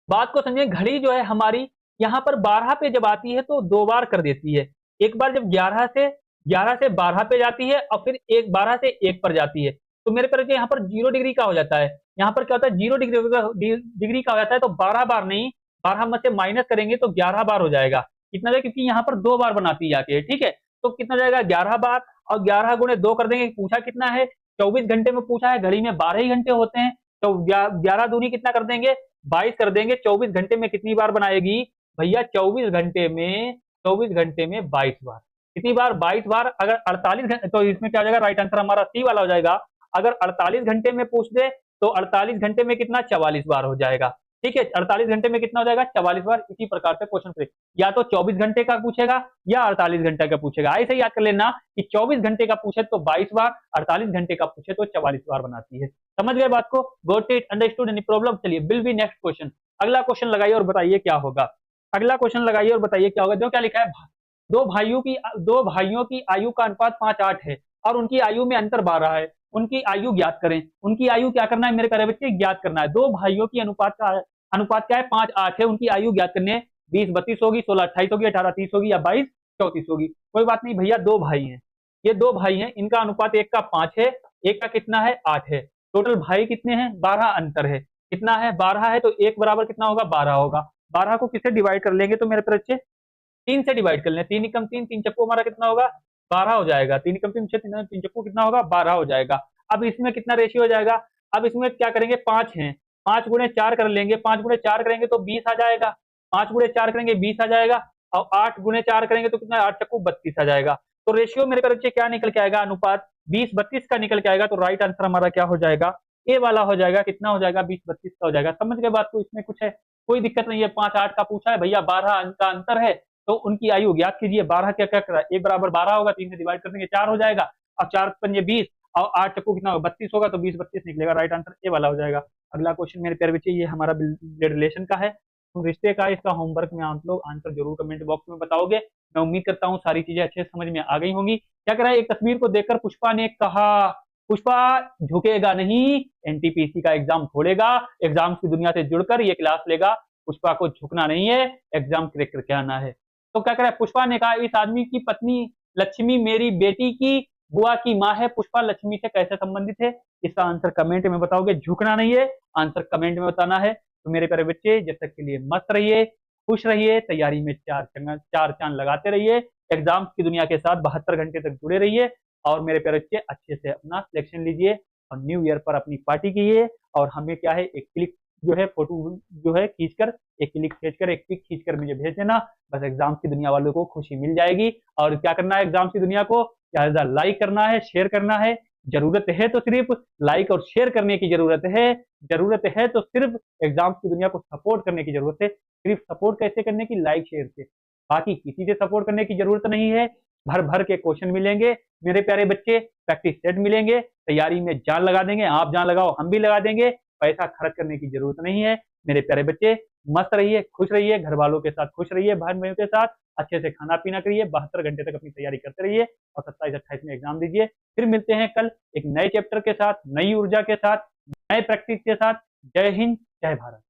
बात को समझे, घड़ी जो है हमारी यहाँ पर 12 पे जब आती है तो 2 बार कर देती है। एक बार जब 11 से 11 से 12 पे जाती है और फिर 12 से 1 पर जाती है। तो मेरे पर यहाँ पर 0 डिग्री का हो जाता है। यहाँ पर क्या होता है, 0 डिग्री का हो जाता है, तो 12 बार नहीं, 12 में से माइनस करेंगे तो 11 बार हो जाएगा। कितना जाएगा, क्योंकि यहाँ पर 2 बार बनाती जाती है, ठीक है। तो कितना जाएगा, 11 बार, और 11 गुणे 2 कर देंगे। पूछा कितना है, 24 घंटे में पूछा है, घड़ी में 12 ही घंटे होते हैं। तो 11 दूनी कितना कर देंगे, 22 कर देंगे। 24 घंटे में कितनी बार बनाएगी भैया, 24 घंटे में 22 बार। कितनी बार, 22 बार। अगर 48 घंटे, तो इसमें क्या हो जाएगा, राइट आंसर हमारा सी वाला हो जाएगा। अगर 48 घंटे में पूछ दे तो 48 घंटे में कितना, 44 बार हो जाएगा। ठीक है, 48 घंटे में कितना हो जाएगा, 44 बार। इसी प्रकार से क्वेश्चन करें, या तो 24 घंटे का पूछेगा या 48 घंटे का पूछेगा। ऐसे ही याद कर लेना कि 24 घंटे का पूछे तो 22 बार, 48 घंटे का पूछे तो 44 बार बनाती है। समझ गए बात को, got it, understood, any problem. चलिए विल बी नेक्स्ट क्वेश्चन। अगला क्वेश्चन लगाइए और बताइए क्या होगा। अगला क्वेश्चन लगाइए और बताइए क्या होगा। देखो क्या लिखा है, दो भाइयों की आयु का अनुपात 5:8 है और उनकी आयु में अंतर 12 है। उनकी आयु ज्ञात करें। उनकी आयु क्या करना है मेरे प्यारे बच्चे, ज्ञात करना है। दो भाइयों की अनुपात क्या है, 5:8 है। उनकी आयु ज्ञात करनी है। 20-32 होगी, 16-28 होगी, 18-30 होगी या 22-34 होगी। कोई बात नहीं भैया, दो भाई हैं, ये दो भाई हैं, इनका अनुपात एक का 5 है, एक का कितना है, 8 है। टोटल भाई कितने हैं, 12 अंतर है। कितना है, 12 है, तो एक बराबर कितना होगा, 12 होगा। 12 को किससे डिवाइड कर लेंगे तो मेरे प्यारे बच्चे, 3 से डिवाइड कर लें। 3 एकम 3, 3 चक्कू हमारा कितना होगा, 12 हो जाएगा। 3 एकम 3, 3 चक्कू कितना होगा, 12 हो जाएगा। अब इसमें कितना रेशियो हो जाएगा, अब इसमें क्या करेंगे, 5 है, 5 गुणे 4 कर लेंगे। 5 गुणे 4 करेंगे तो 20 आ जाएगा। 5 गुणे 4 करेंगे 20 आ जाएगा। और 8 गुणे 4 करेंगे तो कितना, 8 चक्कू 32 आ जाएगा। तो रेशियो मेरे बच्चे क्या निकल के आएगा, अनुपात 20-32 का निकल के आएगा। तो राइट आंसर हमारा क्या हो जाएगा, ए वाला हो जाएगा। कितना हो जाएगा, 20-32 का हो जाएगा। समझ गए बात को, इसमें कुछ है, कोई दिक्कत नहीं है। 5-8 का पूछा है भैया, 12 अंक का अंतर है, तो उनकी आयु ज्ञात कीजिए। 12 क्या क्या कर रहा है, एक बराबर 12 होगा, 3 से डिवाइड कर देंगे 4 हो जाएगा। और 4 पंजे 20 और 8 चक्कू कितना होगा, 32 होगा। तो 20-32 निकलेगा, राइट आंसर ए वाला हो जाएगा। अगला क्वेश्चन मेरे प्यारे बच्चे, ये हमारा ब्लड रिलेशन का है, तो रिश्ते का। इसका होमवर्क में आप लोग आंसर जरूर कमेंट बॉक्स में बताओगे। मैं उम्मीद करता हूँ सारी चीजें अच्छे से समझ में आ गई होंगी। क्या करा है, एक तस्वीर को देखकर पुष्पा ने कहा, पुष्पा झुकेगा नहीं, एनटीपीसी का एग्जाम छोड़ेगा, एग्जाम की दुनिया से जुड़कर ये क्लास लेगा। पुष्पा को झुकना नहीं है, एग्जाम क्रैक करके आना है। तो क्या करा है, पुष्पा ने कहा, इस आदमी की पत्नी लक्ष्मी मेरी बेटी की बुआ की माँ है। पुष्पा लक्ष्मी से कैसे संबंधित है, इसका आंसर कमेंट में बताओगे। झुकना नहीं है, आंसर कमेंट में बताना है। तो मेरे प्यारे बच्चे, जब तक के लिए मस्त रहिए, खुश रहिए, तैयारी में चार चांद लगाते रहिए, एग्जाम्स की दुनिया के साथ 72 घंटे तक जुड़े रहिए। और मेरे प्यारे बच्चे, अच्छे से अपना सिलेक्शन लीजिए और न्यू ईयर पर अपनी पार्टी कीजिए। और हमें क्या है, एक क्लिक जो है, फोटो जो है खींचकर, एक क्लिक खींचकर, एक पिक खींचकर मुझे भेज देना। बस एग्जाम्स की दुनिया वालों को खुशी मिल जाएगी। और क्या करना है, एग्जाम्स की दुनिया को ज्यादा लाइक करना है, शेयर करना है। जरूरत है तो सिर्फ लाइक और शेयर करने की जरूरत है। जरूरत है तो सिर्फ एग्जाम्स की दुनिया को सपोर्ट करने की जरूरत है। सिर्फ सपोर्ट कैसे करने की, लाइक शेयर से, बाकी किसी से सपोर्ट करने की जरूरत नहीं है। भर भर के क्वेश्चन मिलेंगे मेरे प्यारे बच्चे, प्रैक्टिस सेट मिलेंगे, तैयारी में जान लगा देंगे। आप जान लगाओ, हम भी लगा देंगे। पैसा खर्च करने की जरूरत नहीं है। मेरे प्यारे बच्चे, मस्त रहिए, खुश रहिए, घर वालों के साथ खुश रहिए, बहन भाइयों के साथ अच्छे से खाना पीना करिए, 72 घंटे तक अपनी तैयारी करते रहिए और 27-28 में एग्जाम दीजिए। फिर मिलते हैं कल एक नए चैप्टर के साथ, नई ऊर्जा के साथ, नए प्रैक्टिस के साथ। जय हिंद, जय भारत।